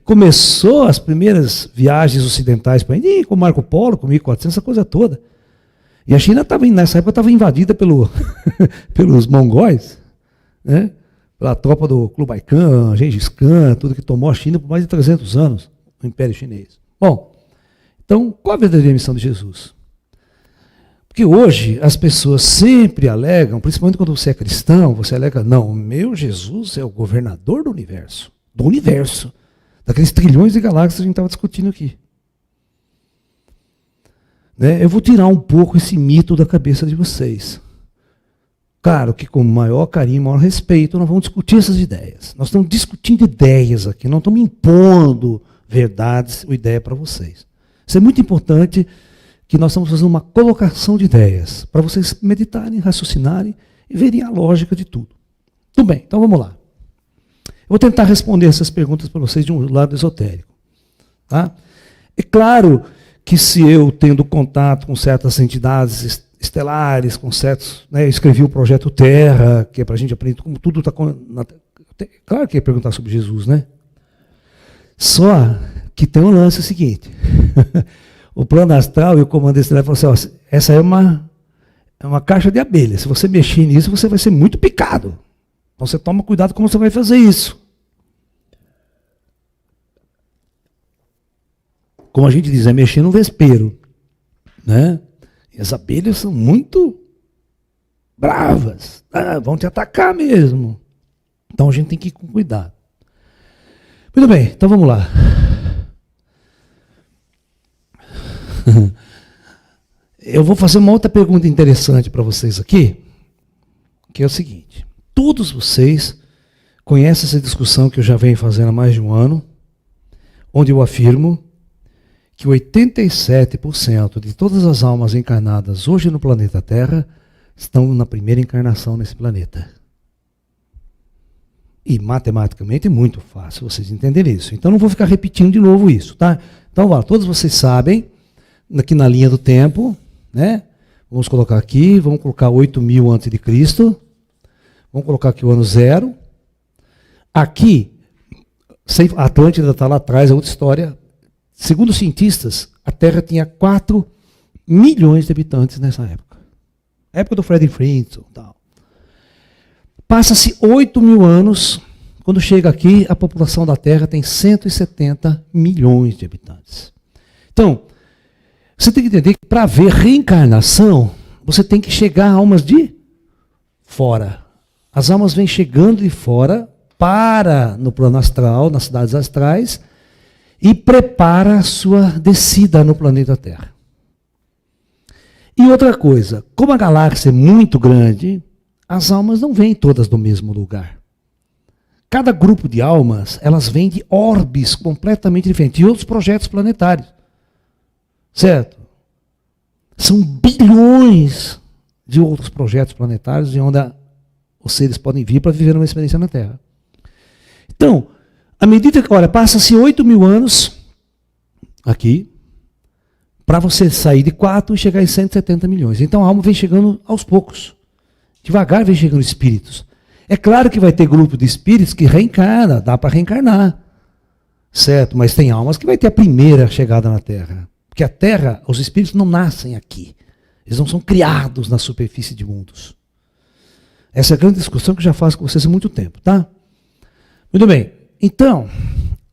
começou as primeiras viagens ocidentais para a Índia, com Marco Polo, com 1400, essa coisa toda. E a China nessa época estava invadida pelos mongóis, né? Pela tropa do Kublai Khan, Gengis Khan, tudo que tomou a China por mais de 300 anos, o Império Chinês. Bom, então, qual a verdadeira missão de Jesus? Porque hoje as pessoas sempre alegam, principalmente quando você é cristão, você alega, não, o meu Jesus é o governador do universo, daqueles trilhões de galáxias que a gente estava discutindo aqui. Né? Eu vou tirar um pouco esse mito da cabeça de vocês. Claro que com o maior carinho, maior respeito, nós vamos discutir essas ideias. Nós estamos discutindo ideias aqui, não estamos impondo verdades ou ideia para vocês. Isso é muito importante, que nós estamos fazendo uma colocação de ideias, para vocês meditarem, raciocinarem e verem a lógica de tudo. Tudo bem, então vamos lá. Eu vou tentar responder essas perguntas para vocês de um lado esotérico. Tá? É claro que se eu tendo contato com certas entidades estelares, com certos... Né, eu escrevi o Projeto Terra, que é para a gente aprender como tudo está... Claro que ia perguntar sobre Jesus, né? Só que tem um lance seguinte... O plano astral e o comando estelar falaram assim, ó, essa é uma caixa de abelha. Se você mexer nisso, você vai ser muito picado. Então você toma cuidado como você vai fazer isso. como a gente diz, é mexer no vespeiro, né? E as abelhas são muito bravas, vão te atacar mesmo. Então a gente tem que ir com cuidado. Muito bem, então vamos lá. Eu vou fazer uma outra pergunta interessante para vocês aqui, que é o seguinte: todos vocês conhecem essa discussão que eu já venho fazendo há mais de um ano, onde eu afirmo que 87% de todas as almas encarnadas hoje no planeta Terra estão na primeira encarnação nesse planeta. E matematicamente é muito fácil vocês entenderem isso. Então não vou ficar repetindo de novo isso, tá? Então, todos vocês sabem, aqui na linha do tempo, né? Vamos colocar aqui, vamos colocar 8.000 antes de Cristo. Vamos colocar aqui o ano 0. Aqui, a Atlântida está lá atrás, é outra história. Segundo os cientistas, a Terra tinha 4 milhões de habitantes nessa época. Época do Fred Flintstone e tal. Passa-se 8.000 anos, quando chega aqui, a população da Terra tem 170 milhões de habitantes. Então, você tem que entender que para haver reencarnação, você tem que chegar a almas de fora. As almas vêm chegando de fora, para no plano astral, nas cidades astrais, e prepara a sua descida no planeta Terra. E outra coisa, como a galáxia é muito grande, as almas não vêm todas do mesmo lugar. Cada grupo de almas, elas vêm de orbes completamente diferentes, de outros projetos planetários. Certo? São bilhões de outros projetos planetários de onde os seres podem vir para viver uma experiência na Terra. Então, à medida que, olha, passa-se 8.000 anos aqui, para você sair de 4 e chegar em 170 milhões. Então a alma vem chegando aos poucos. Devagar vem chegando espíritos. É claro que vai ter grupo de espíritos que reencarna, dá para reencarnar. Certo? Mas tem almas que vai ter a primeira chegada na Terra. Porque a Terra, os espíritos não nascem aqui. Eles não são criados na superfície de mundos. Essa é a grande discussão que eu já faço com vocês há muito tempo, tá? Muito bem. Então,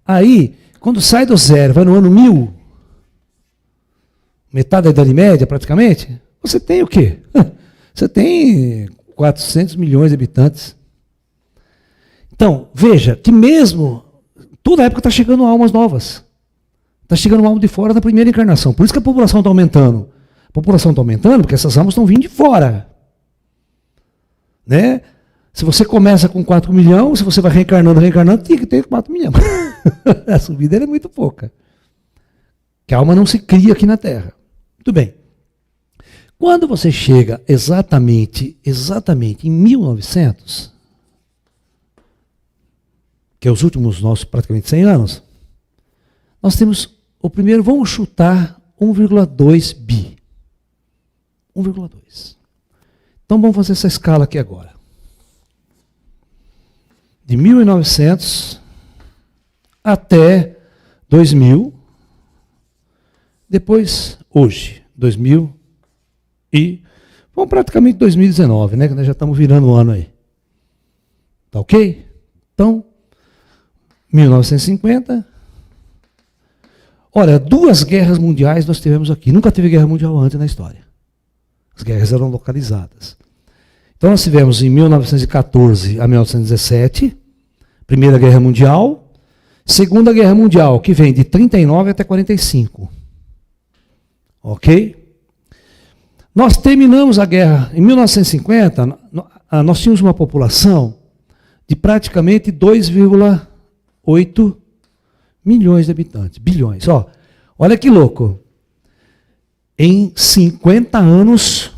aí, quando sai do 0, vai no ano 1000, metade da Idade Média praticamente, você tem o quê? Você tem 400 milhões de habitantes. Então, veja que mesmo, toda época está chegando almas novas. Está chegando alma de fora da primeira encarnação. Por isso que a população está aumentando. A população está aumentando porque essas almas estão vindo de fora. Né? Se você começa com 4 milhões, se você vai reencarnando, tinha que ter 4 milhões. A subida é muito pouca. Que a alma não se cria aqui na Terra. Muito bem. Quando você chega exatamente em 1900, que é os últimos nossos praticamente 100 anos, nós temos o primeiro, vamos chutar 1,2 bi. 1,2. Então vamos fazer essa escala aqui agora. De 1900 até 2000, depois hoje, 2000 e vamos praticamente 2019, né? Que nós já estamos virando o ano aí. Tá ok? Então, 1950. Olha, 2 guerras mundiais nós tivemos aqui. Nunca teve guerra mundial antes na história. As guerras eram localizadas. Então nós tivemos em 1914 a 1917, Primeira Guerra Mundial, Segunda Guerra Mundial, que vem de 39 até 45. Ok? Nós terminamos a guerra em 1950, nós tínhamos uma população de praticamente 2,8 milhões de habitantes, bilhões. Olha que louco. Em 50 anos,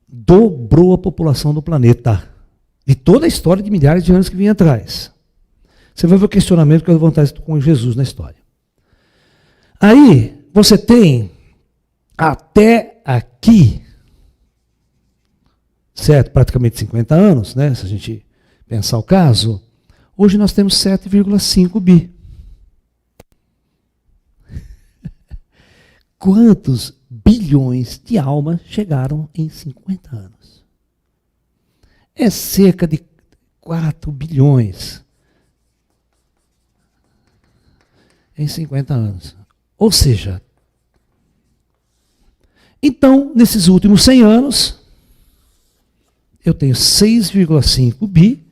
dobrou a população do planeta. De toda a história de milhares de anos que vinha atrás. Você vai ver o questionamento que eu levantasse com Jesus na história. Aí, você tem até aqui, certo? Praticamente 50 anos, né? Se a gente pensar o caso, hoje nós temos 7,5 bi. Quantos bilhões de almas chegaram em 50 anos? É cerca de 4 bilhões. em 50 anos. Ou seja, então, nesses últimos 100 anos, eu tenho 6,5 bi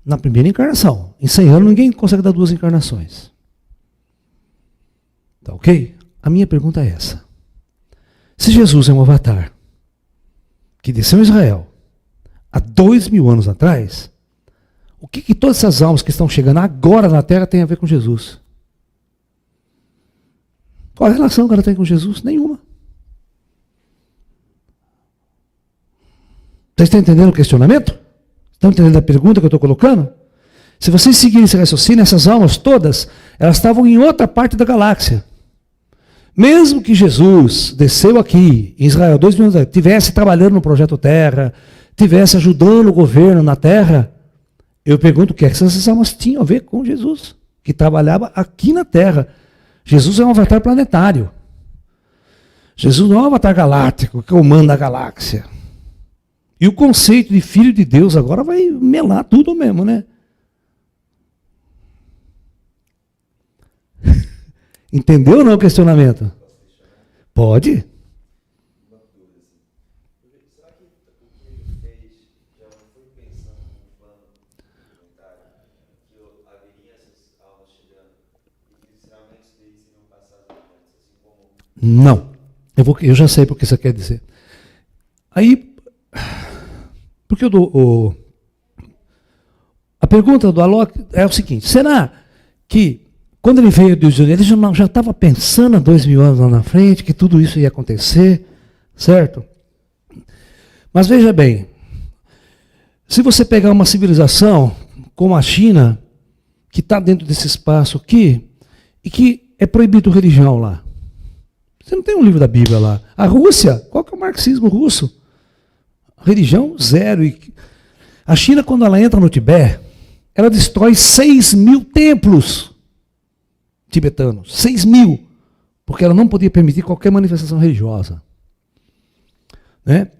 na primeira encarnação. Em 100 anos, ninguém consegue dar 2 encarnações. Tá ok? A minha pergunta é essa. Se Jesus é um avatar que desceu em Israel há 2000 anos atrás, o que todas essas almas que estão chegando agora na Terra têm a ver com Jesus? Qual a relação que ela tem com Jesus? Nenhuma. Vocês estão entendendo o questionamento? Estão entendendo a pergunta que eu estou colocando? Se vocês seguirem esse raciocínio, essas almas todas, elas estavam em outra parte da galáxia. Mesmo que Jesus desceu aqui, em Israel, 2000 anos atrás, estivesse trabalhando no Projeto Terra, estivesse ajudando o governo na Terra, eu pergunto o que essas almas tinham a ver com Jesus, que trabalhava aqui na Terra. Jesus é um avatar planetário. Jesus não é um avatar galáctico, que comanda a galáxia. E o conceito de filho de Deus agora vai melar tudo mesmo, né? Entendeu ou não o questionamento? Pode. Será que o que ele fez já não foi pensando num plano comunitário, que haveria essas almas chegando e que os ensinamentos deles seriam passados adiante, assim como... Não. Eu já sei porque você quer dizer. Aí, porque a pergunta do Alok é o seguinte: será que quando ele veio do Rio de Janeiro, ele já estava pensando há 2000 anos lá na frente que tudo isso ia acontecer, certo? Mas veja bem, se você pegar uma civilização como a China, que está dentro desse espaço aqui, e que é proibido religião lá. Você não tem um livro da Bíblia lá. A Rússia, qual que é o marxismo russo? Religião zero. E a China, quando ela entra no Tibete, ela destrói 6.000 templos tibetanos. 6.000. Porque ela não podia permitir qualquer manifestação religiosa. Né?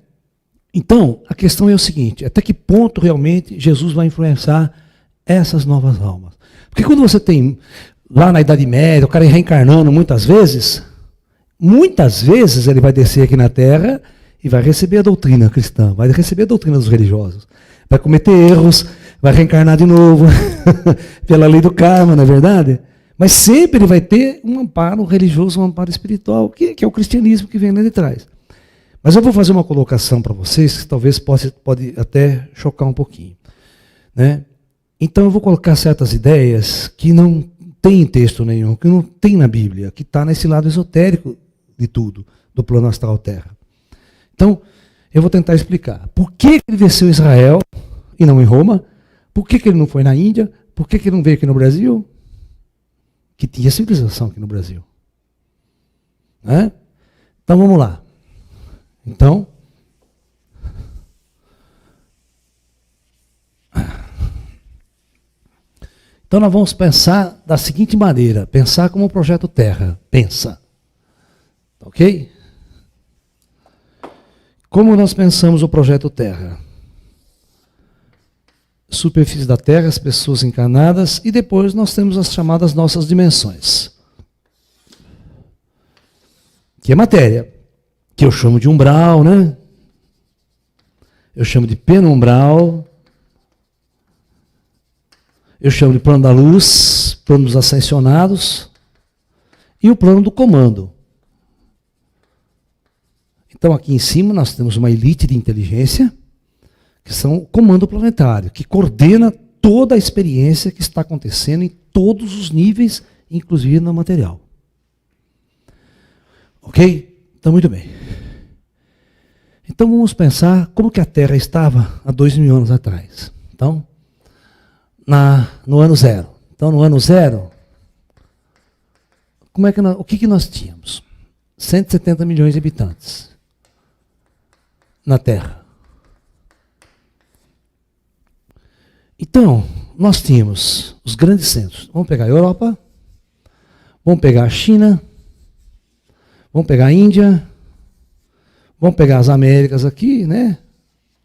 Então, a questão é o seguinte: até que ponto realmente Jesus vai influenciar essas novas almas? Porque quando você tem, lá na Idade Média, o cara reencarnando muitas vezes ele vai descer aqui na Terra e vai receber a doutrina cristã, vai receber a doutrina dos religiosos, vai cometer erros, vai reencarnar de novo, pela lei do karma, não é verdade? Mas sempre ele vai ter um amparo religioso, um amparo espiritual, que é o cristianismo que vem lá de trás. Mas eu vou fazer uma colocação para vocês, que talvez pode até chocar um pouquinho. Né? Então eu vou colocar certas ideias que não tem em texto nenhum, que não tem na Bíblia, que está nesse lado esotérico de tudo, do plano astral Terra. Então, eu vou tentar explicar. Por que ele desceu em Israel e não em Roma? Por que ele não foi na Índia? Por que ele não veio aqui no Brasil? Que tinha civilização aqui no Brasil. Né? Então, vamos lá. Então, nós vamos pensar da seguinte maneira, pensar como o Projeto Terra pensa. Ok? Como nós pensamos o Projeto Terra? Superfície da Terra, as pessoas encarnadas, e depois nós temos as chamadas nossas dimensões. Que é matéria, que eu chamo de umbral, né? Eu chamo de penumbral. Eu chamo de plano da luz, plano dos ascensionados e o plano do comando. Então aqui em cima nós temos uma elite de inteligência, que são o comando planetário, que coordena toda a experiência que está acontecendo em todos os níveis, inclusive no material. Ok? Então muito bem. Então vamos pensar como que a Terra estava há 2000 anos atrás. Então, no ano zero. Então, no ano zero, o que nós tínhamos? 170 milhões de habitantes na Terra. Então, nós tínhamos os grandes centros. Vamos pegar a Europa, vamos pegar a China, vamos pegar a Índia, vamos pegar as Américas aqui, né?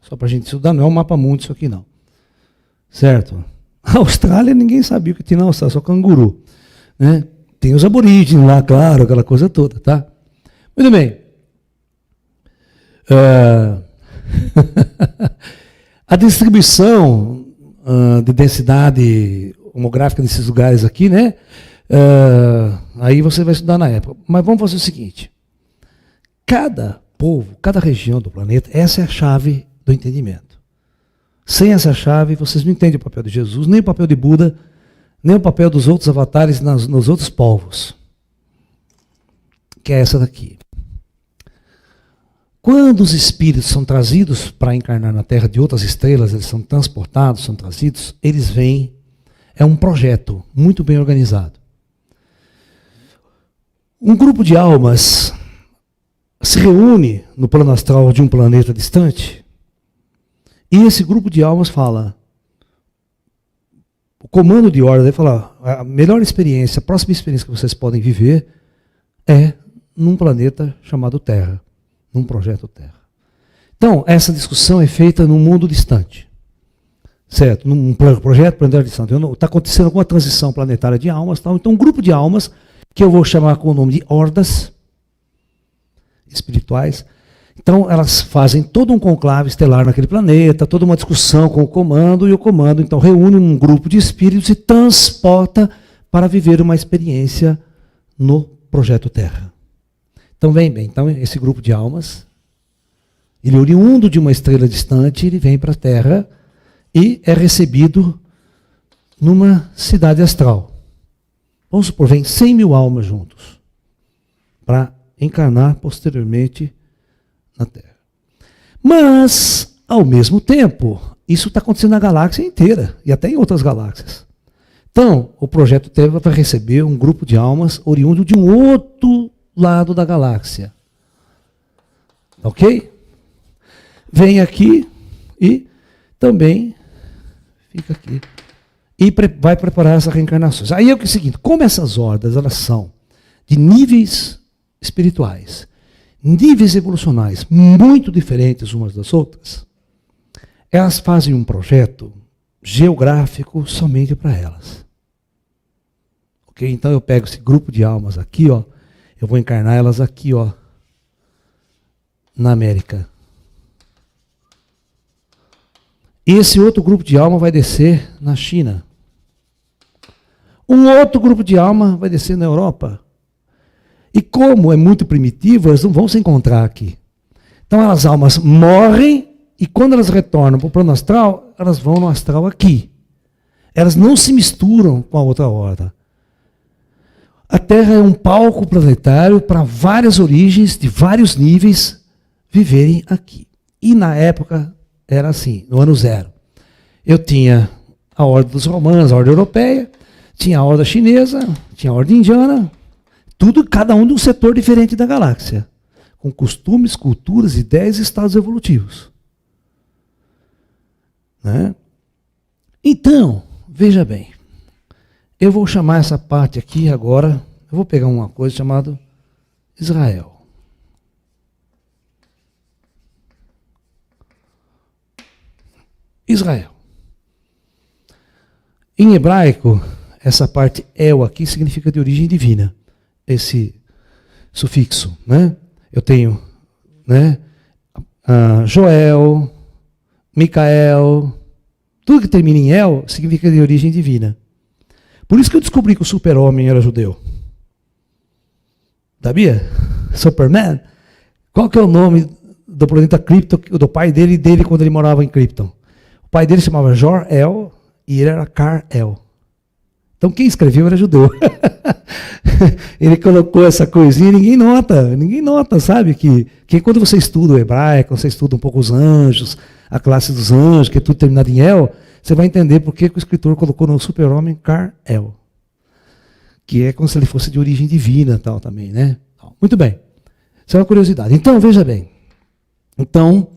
Só para a gente estudar, não é um mapa mundo isso aqui não. Certo? A Austrália, ninguém sabia o que tinha na Austrália, só canguru. né? Tem os aborígenes lá, claro, aquela coisa toda, tá? Muito bem. A distribuição de densidade homográfica desses lugares aqui, né? Aí você vai estudar na época. Mas vamos fazer o seguinte. Cada povo, cada região do planeta, essa é a chave do entendimento. Sem essa chave, vocês não entendem o papel de Jesus, nem o papel de Buda, nem o papel dos outros avatares nos outros povos. Que é essa daqui. Quando os espíritos são trazidos para encarnar na Terra de outras estrelas, eles são transportados, são trazidos, eles vêm, é um projeto muito bem organizado. Um grupo de almas se reúne no plano astral de um planeta distante, e esse grupo de almas fala, o comando de ordem vai falar, a melhor experiência, a próxima experiência que vocês podem viver é num planeta chamado Terra, num projeto Terra. Então, essa discussão é feita num mundo distante, certo? Num projeto planetário distante. Está acontecendo alguma transição planetária de almas, tal. Então um grupo de almas, que eu vou chamar com o nome de hordas espirituais, então elas fazem todo um conclave estelar naquele planeta, toda uma discussão com o comando, e o comando então reúne um grupo de espíritos e transporta para viver uma experiência no projeto Terra. Então vem bem, então esse grupo de almas, ele é oriundo de uma estrela distante, ele vem para a Terra e é recebido numa cidade astral. Vamos supor, vem 100 mil almas juntos para encarnar posteriormente na Terra. Mas, ao mesmo tempo, isso está acontecendo na galáxia inteira e até em outras galáxias. Então, o projeto Terra vai receber um grupo de almas oriundo de um outro lado da galáxia. Ok? Vem aqui e também fica aqui. E vai preparar essas reencarnações. Aí é o seguinte, como essas hordas, elas são de níveis espirituais, níveis evolucionais muito diferentes umas das outras, elas fazem um projeto geográfico somente para elas. Ok? Então eu pego esse grupo de almas aqui, ó, eu vou encarnar elas aqui, ó, na América. E esse outro grupo de alma vai descer na China. Um outro grupo de alma vai descer na Europa. E como é muito primitivo, elas não vão se encontrar aqui. Então as almas morrem e quando elas retornam para o plano astral, elas vão no astral aqui. Elas não se misturam com a outra horda. A Terra é um palco planetário para várias origens, de vários níveis, viverem aqui. E na época era assim, no ano 0. Eu tinha a ordem dos romanos, a ordem europeia, tinha a ordem chinesa, tinha a ordem indiana, tudo, cada um de um setor diferente da galáxia, com costumes, culturas, ideias e estados evolutivos. Né? Então, veja bem, eu vou chamar essa parte aqui agora, eu vou pegar uma coisa chamada Israel. Israel. Em hebraico, essa parte El aqui significa de origem divina. Esse sufixo, né? Eu tenho, né, Joel, Micael, tudo que termina em El significa de origem divina. Por isso que eu descobri que o super-homem era judeu. Sabia? Superman. Qual que é o nome do planeta Krypton, do pai dele e dele quando ele morava em Krypton? O pai dele se chamava Jor-El e ele era Kar-El. Então quem escreveu era judeu. Ele colocou essa coisinha e ninguém nota, sabe? Que quando você estuda o hebraico, você estuda um pouco os anjos, a classe dos anjos, que é tudo terminado em El, você vai entender por que o escritor colocou no super-homem Kar-El. Que é como se ele fosse de origem divina tal também, né? Muito bem. Isso é uma curiosidade. Então, veja bem. Então,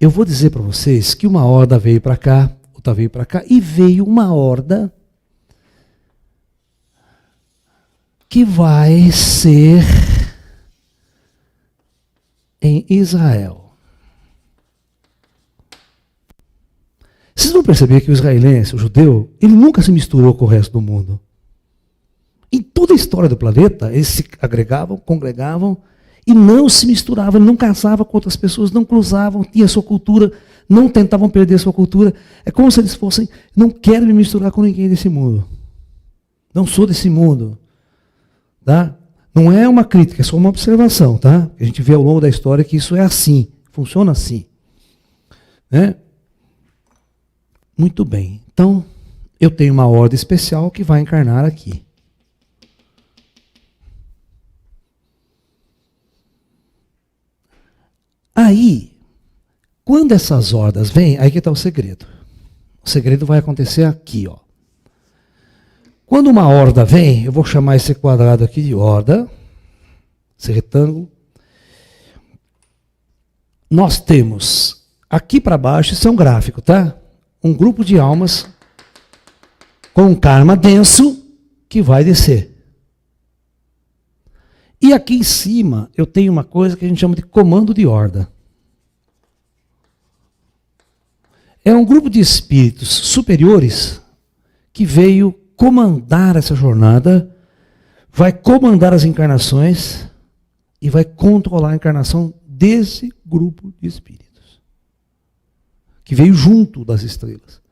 eu vou dizer para vocês que uma horda veio para cá, outra veio para cá, e veio uma horda que vai ser em Israel. Vocês vão perceber que o israelense, o judeu, ele nunca se misturou com o resto do mundo. Em toda a história do planeta, eles se agregavam, congregavam e não se misturavam, não casavam com outras pessoas, não cruzavam, tinham sua cultura, não tentavam perder sua cultura. É como se eles fossem, não quero me misturar com ninguém desse mundo. Não sou desse mundo. Tá? Não é uma crítica, é só uma observação. Tá? A gente vê ao longo da história que isso é assim, funciona assim. Né? Muito bem. Então, eu tenho uma ordem especial que vai encarnar aqui. Aí, quando essas hordas vêm, aí que está o segredo. O segredo vai acontecer aqui, ó. Quando uma horda vem, eu vou chamar esse quadrado aqui de horda, esse retângulo. Nós temos aqui para baixo, isso é um gráfico, tá? Um grupo de almas com um karma denso que vai descer. E aqui em cima eu tenho uma coisa que a gente chama de comando de horda. É um grupo de espíritos superiores que veio comandar essa jornada, vai comandar as encarnações e vai controlar a encarnação desse grupo de espíritos, que veio junto das estrelas.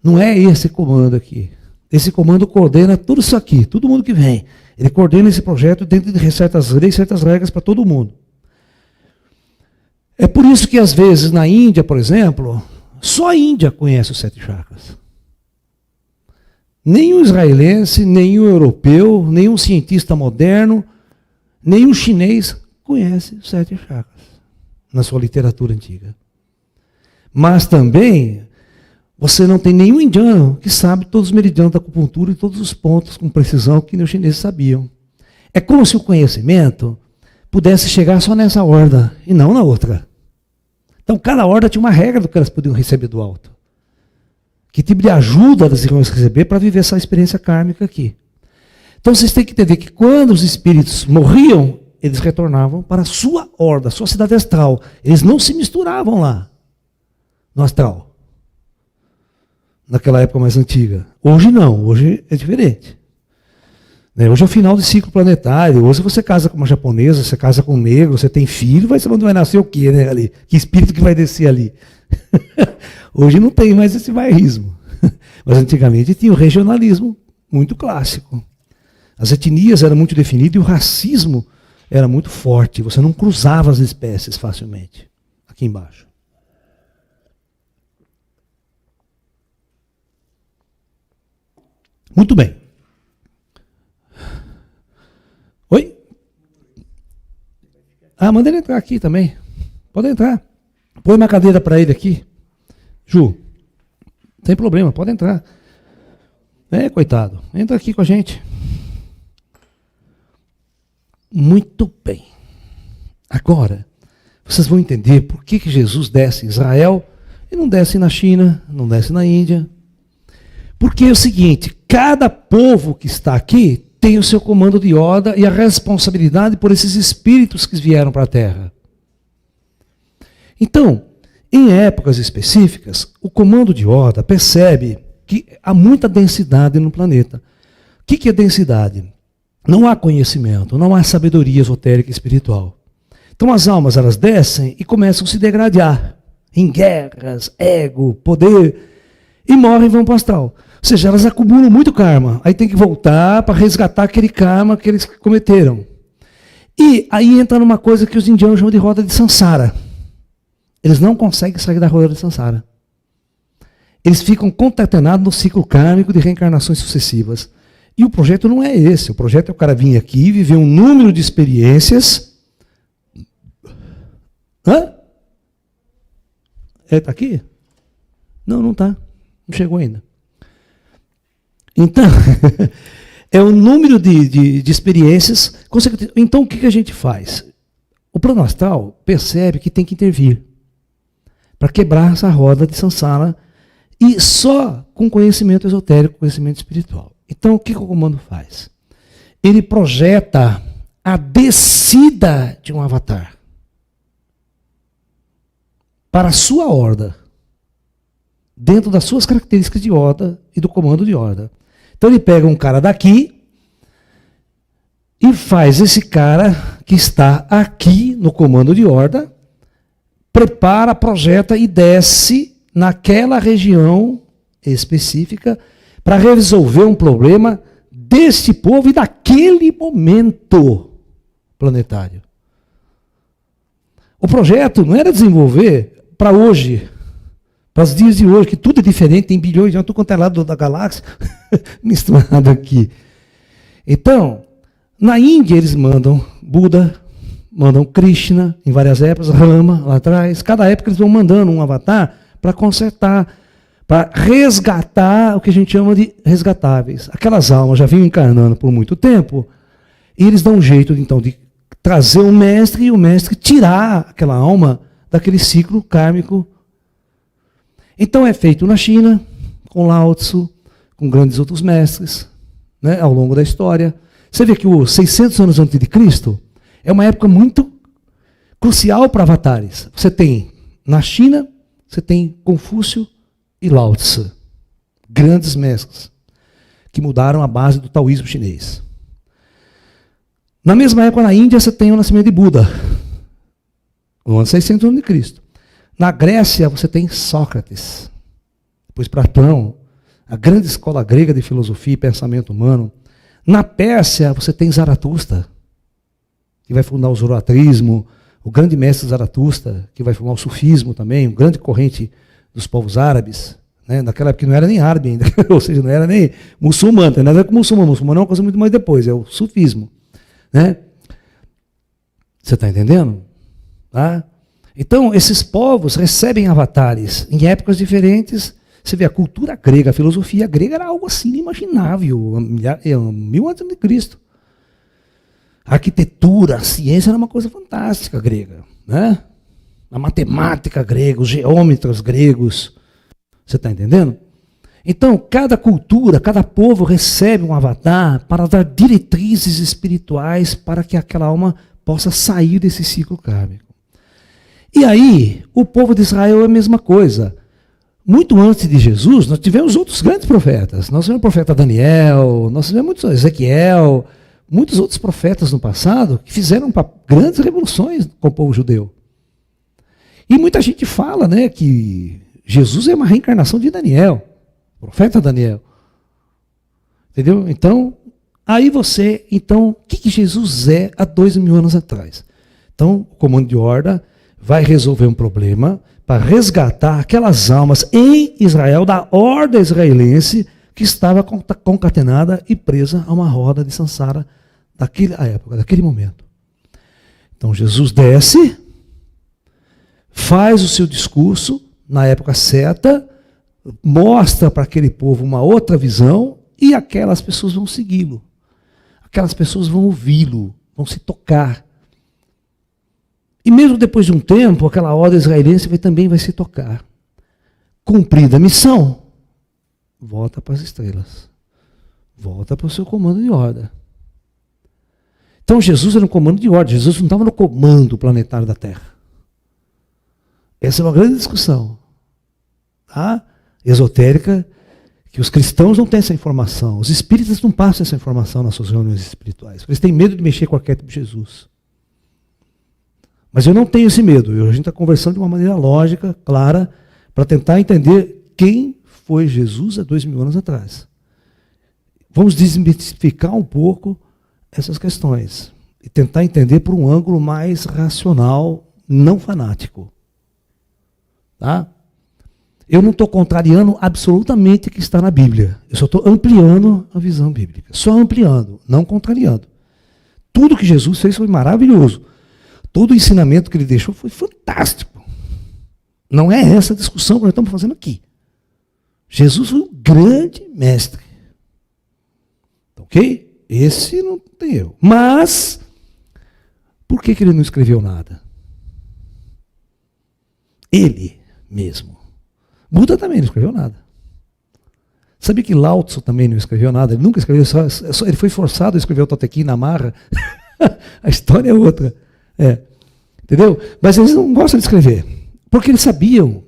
Não é esse comando aqui. Esse comando coordena tudo isso aqui, todo mundo que vem. Ele coordena esse projeto dentro de certas leis, certas regras para todo mundo. É por isso que às vezes na Índia, por exemplo, só a Índia conhece os 7 chakras. Nem o israelense, nem o europeu, nem um cientista moderno, nem um chinês conhece os 7 chakras na sua literatura antiga. Mas também você não tem nenhum indiano que sabe todos os meridianos da acupuntura e todos os pontos com precisão que os chineses sabiam. É como se o conhecimento pudesse chegar só nessa horda e não na outra. Então cada horda tinha uma regra do que elas podiam receber do alto. Que tipo de ajuda elas iriam receber para viver essa experiência kármica aqui. Então vocês têm que entender que quando os espíritos morriam, eles retornavam para a sua horda, a sua cidade astral. Eles não se misturavam lá, no astral. Naquela época mais antiga. Hoje não, hoje é diferente. Hoje é o final do ciclo planetário. Hoje você casa com uma japonesa, você casa com um negro, você tem filho, vai saber onde vai nascer o quê, né, ali? Que espírito que vai descer ali? Hoje não tem mais esse bairrismo. Mas antigamente tinha o regionalismo muito clássico. As etnias eram muito definidas e o racismo era muito forte. Você não cruzava as espécies facilmente. Aqui embaixo. Muito bem. Oi? Ah, manda ele entrar aqui também. Pode entrar. Põe uma cadeira para ele aqui. Ju, não tem problema, pode entrar. Coitado. Entra aqui com a gente. Muito bem. Agora, vocês vão entender por que Jesus desce em Israel e não desce na China, não desce na Índia. Porque é o seguinte, cada povo que está aqui tem o seu comando de horda e a responsabilidade por esses espíritos que vieram para a Terra. Então, em épocas específicas, o comando de horda percebe que há muita densidade no planeta. O que é densidade? Não há conhecimento, não há sabedoria esotérica e espiritual. Então as almas elas descem e começam a se degradar em guerras, ego, poder, e morrem e vão para o astral. Ou seja, elas acumulam muito karma. Aí tem que voltar para resgatar aquele karma que eles cometeram. E aí entra numa coisa que os indianos chamam de roda de Sansara. Eles não conseguem sair da roda de Sansara. Eles ficam concatenados no ciclo kármico de reencarnações sucessivas. E o projeto não é esse. O projeto é o cara vir aqui, viver um número de experiências. Hã? Está aqui? Não, não está. Não chegou ainda. Então, é um número de experiências consecutivas. Então, o que a gente faz? O plano astral percebe que tem que intervir para quebrar essa roda de Sansara e só com conhecimento esotérico, conhecimento espiritual. Então, o que o comando faz? Ele projeta a descida de um avatar para a sua horda, dentro das suas características de horda e do comando de horda. Então ele pega um cara daqui e faz esse cara que está aqui no comando de horda, prepara, projeta e desce naquela região específica para resolver um problema deste povo e daquele momento planetário. O projeto não era desenvolver para hoje, para os dias de hoje, que tudo é diferente, tem bilhões de anos, tudo quanto é lado da galáxia, misturado aqui. Então, na Índia eles mandam Buda, mandam Krishna, em várias épocas, Rama, lá atrás. Cada época eles vão mandando um avatar para consertar, para resgatar o que a gente chama de resgatáveis. Aquelas almas já vinham encarnando por muito tempo, e eles dão um jeito, então, de trazer um mestre e o mestre tirar aquela alma daquele ciclo kármico. Então é feito na China, com Lao Tzu, com grandes outros mestres, né, ao longo da história. Você vê que os 600 anos antes de Cristo é uma época muito crucial para avatares. Você tem, na China, você tem Confúcio e Lao Tzu, grandes mestres, que mudaram a base do taoísmo chinês. Na mesma época, na Índia, você tem o nascimento de Buda, no ano 600 antes de Cristo. Na Grécia, você tem Sócrates, depois Platão, a grande escola grega de filosofia e pensamento humano. Na Pérsia, você tem Zaratustra, que vai fundar o zoroatrismo, o grande mestre Zaratustra, que vai fundar o sufismo também, uma grande corrente dos povos árabes, né? Naquela época não era nem árabe ainda, ou seja, não era nem muçulmano, não tem nada a ver com muçulmano. Muçulmano é uma coisa muito mais depois, é o sufismo. Né? Você está entendendo? Tá? Então, esses povos recebem avatares em épocas diferentes. Você vê a cultura grega, a filosofia grega era algo assim inimaginável, 1000 antes de Cristo. A arquitetura, a ciência era uma coisa fantástica grega, né? A matemática grega, os geômetras gregos. Você está entendendo? Então, cada cultura, cada povo recebe um avatar para dar diretrizes espirituais para que aquela alma possa sair desse ciclo kármico. E aí, o povo de Israel é a mesma coisa. Muito antes de Jesus, nós tivemos outros grandes profetas. Nós tivemos o profeta Daniel, nós tivemos Ezequiel, muitos outros profetas no passado que fizeram grandes revoluções com o povo judeu. E muita gente fala, né, que Jesus é uma reencarnação de Daniel, profeta Daniel. Entendeu? Então, aí o que Jesus é há 2000 anos atrás? Então, o comando de horda vai resolver um problema para resgatar aquelas almas em Israel, da horda israelense, que estava concatenada e presa a uma roda de Sansara daquela época, daquele momento. Então Jesus desce, faz o seu discurso na época certa, mostra para aquele povo uma outra visão e aquelas pessoas vão segui-lo. Aquelas pessoas vão ouvi-lo, vão se tocar. E mesmo depois de um tempo, aquela horda israelense também vai se tocar. Cumprida a missão, volta para as estrelas. Volta para o seu comando de horda. Então Jesus era no comando de horda, Jesus não estava no comando planetário da Terra. Essa é uma grande discussão, tá? Esotérica, que os cristãos não têm essa informação. Os espíritas não passam essa informação nas suas reuniões espirituais. Eles têm medo de mexer com o arquétipo de Jesus. Mas eu não tenho esse medo. A gente está conversando de uma maneira lógica, clara, para tentar entender quem foi Jesus há 2000 anos atrás. Vamos desmistificar um pouco essas questões e tentar entender por um ângulo mais racional, não fanático. Tá? Eu não estou contrariando absolutamente o que está na Bíblia. Eu só estou ampliando a visão bíblica. Só ampliando, não contrariando. Tudo que Jesus fez foi maravilhoso. Todo o ensinamento que ele deixou foi fantástico. Não é essa a discussão que nós estamos fazendo aqui. Jesus foi um grande mestre. Ok? Esse não tem erro. Mas, por que ele não escreveu nada? Ele mesmo. Buda também não escreveu nada. Sabia que Lao Tzu também não escreveu nada? Ele nunca escreveu, ele foi forçado a escrever o Totequim na marra. A história é outra. Entendeu? Mas eles não gostam de escrever. Porque eles sabiam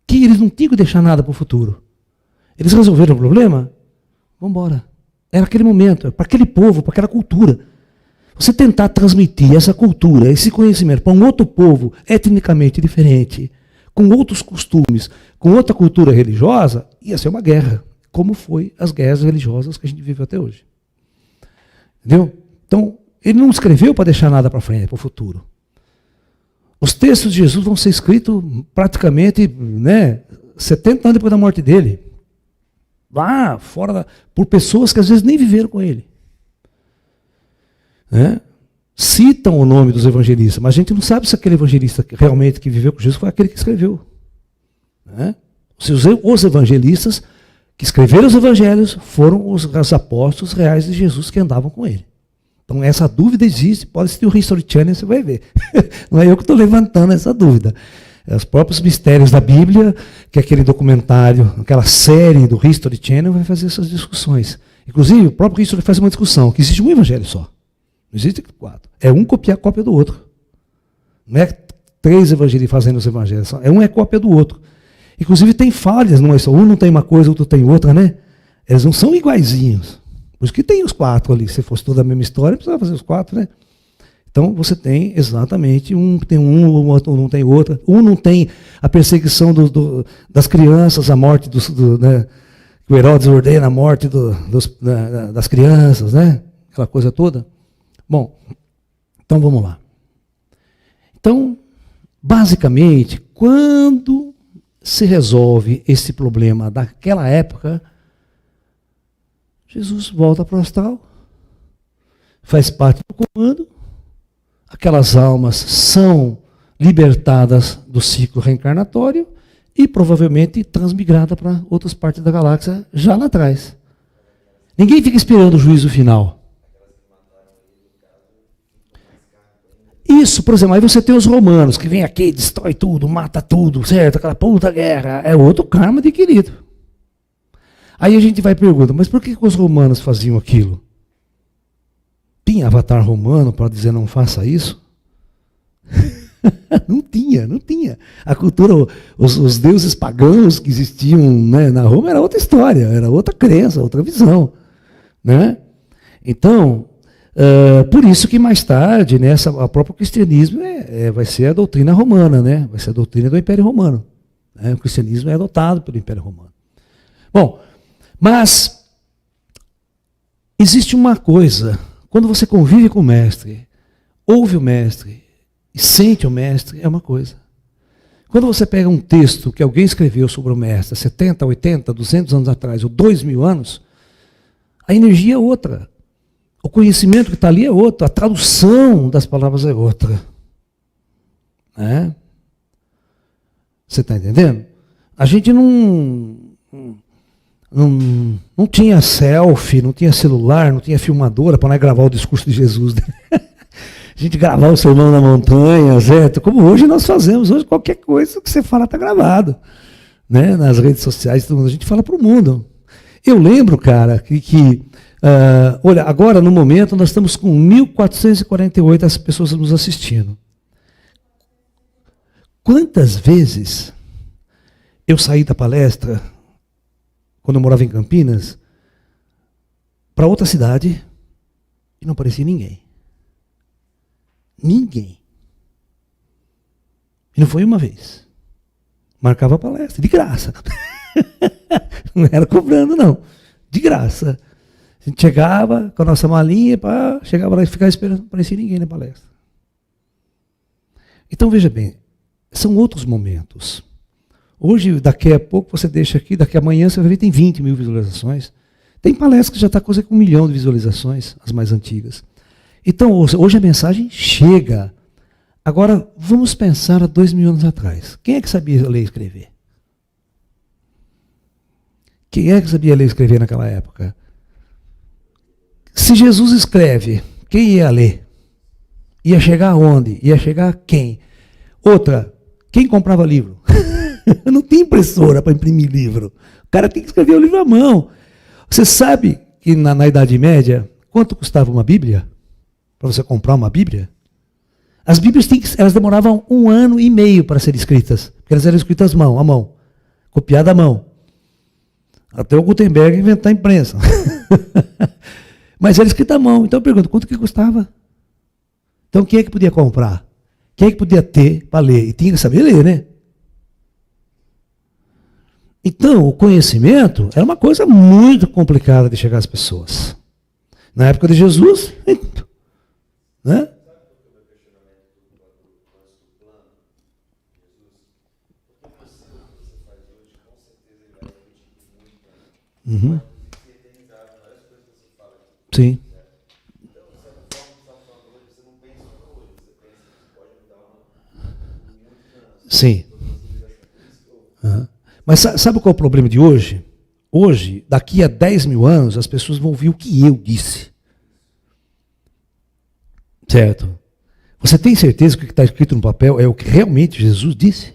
que eles não tinham que deixar nada para o futuro. Eles resolveram o problema? Vamos embora. Era aquele momento, para aquele povo, para aquela cultura. Você tentar transmitir essa cultura, esse conhecimento para um outro povo etnicamente diferente, com outros costumes, com outra cultura religiosa, ia ser uma guerra, como foi as guerras religiosas que a gente vive até hoje. Entendeu? Então, ele não escreveu para deixar nada para frente, para o futuro. Os textos de Jesus vão ser escritos praticamente 70 anos depois da morte dele. Lá fora, por pessoas que às vezes nem viveram com ele. Citam o nome dos evangelistas, mas a gente não sabe se aquele evangelista realmente que viveu com Jesus foi aquele que escreveu. Os evangelistas que escreveram os evangelhos foram os apóstolos reais de Jesus que andavam com ele. Então essa dúvida existe, pode assistir o History Channel, você vai ver. Não é eu que estou levantando essa dúvida. É os próprios mistérios da Bíblia, que é aquele documentário, aquela série do History Channel vai fazer essas discussões. Inclusive, o próprio History faz uma discussão, que existe um evangelho só. Não existe 4. É um copiar a cópia do outro. Não é 3 evangelhos fazendo os evangelhos. Um é cópia do outro. Inclusive tem falhas, não é só um não tem uma coisa, outro tem outra, né? Eles não são iguaizinhos. Por isso que tem os 4 ali. Se fosse toda a mesma história, precisava fazer os 4, né? Então você tem exatamente, um tem um, o outro não tem outra. Um não tem a perseguição das crianças, a morte que o Herodes ordena a morte das crianças, né? Aquela coisa toda. Bom, então vamos lá. Então, basicamente, quando se resolve esse problema daquela época, Jesus volta para o astral, faz parte do comando, aquelas almas são libertadas do ciclo reencarnatório e provavelmente transmigradas para outras partes da galáxia já lá atrás. Ninguém fica esperando o juízo final. Isso, por exemplo, aí você tem os romanos, que vem aqui, destrói tudo, mata tudo, certo? Aquela puta guerra, é outro karma adquirido. Aí a gente vai e pergunta, mas por que os romanos faziam aquilo? Tinha avatar romano para dizer não faça isso? Não tinha. A cultura, os deuses pagãos que existiam, né, na Roma era outra história, era outra crença, outra visão. Né? Então, por isso que mais tarde, o próprio cristianismo vai ser a doutrina romana, né? Vai ser a doutrina do Império Romano. Né? O cristianismo é adotado pelo Império Romano. Bom, mas existe uma coisa, quando você convive com o mestre, ouve o mestre e sente o mestre, é uma coisa. Quando você pega um texto que alguém escreveu sobre o mestre 70, 80, 200 anos atrás, ou 2000 anos, a energia é outra. O conhecimento que está ali é outro, a tradução das palavras é outra. Né? Você está entendendo? A gente não tinha selfie, não tinha celular, não tinha filmadora para nós gravar o discurso de Jesus. A gente gravar o sermão na montanha, certo? Como hoje nós fazemos. Hoje qualquer coisa que você fala está gravado. Né? Nas redes sociais, a gente fala para o mundo. Eu lembro, cara, olha, agora no momento nós estamos com 1.448 pessoas nos assistindo. Quantas vezes eu saí da palestra, quando eu morava em Campinas, para outra cidade e não aparecia ninguém. Ninguém. E não foi uma vez. Marcava a palestra, de graça. Não era cobrando, não. De graça. A gente chegava com a nossa malinha, chegava lá e ficava esperando, não aparecia ninguém na palestra. Então, veja bem, são outros momentos. Hoje, daqui a pouco, você deixa aqui, daqui a amanhã, você vai ver, tem 20 mil visualizações. Tem palestra que já está quase com 1 milhão de visualizações, as mais antigas. Então, hoje a mensagem chega. Agora, vamos pensar há 2000 anos atrás. Quem é que sabia ler e escrever? Quem é que sabia ler e escrever naquela época? Se Jesus escreve, quem ia ler? Ia chegar aonde? Ia chegar a quem? Outra, quem comprava livro? Não tinha impressora para imprimir livro. O cara tem que escrever o livro à mão. Você sabe que na Idade Média, quanto custava uma Bíblia? Para você comprar uma Bíblia? As Bíblias elas demoravam 1 ano e meio para serem escritas. Porque elas eram escritas à mão, copiadas à mão. Até o Gutenberg inventar a imprensa. Mas era escrita à mão. Então eu pergunto, quanto que custava? Então quem é que podia comprar? Quem é que podia ter para ler? E tinha que saber ler, né? Então, o conhecimento era uma coisa muito complicada de chegar às pessoas. Na época de Jesus, né? Uhum. Sim. Sim. Uhum. Mas sabe qual é o problema de hoje? Hoje, daqui a 10 mil anos, as pessoas vão ouvir o que eu disse. Certo? Você tem certeza que o que está escrito no papel é o que realmente Jesus disse?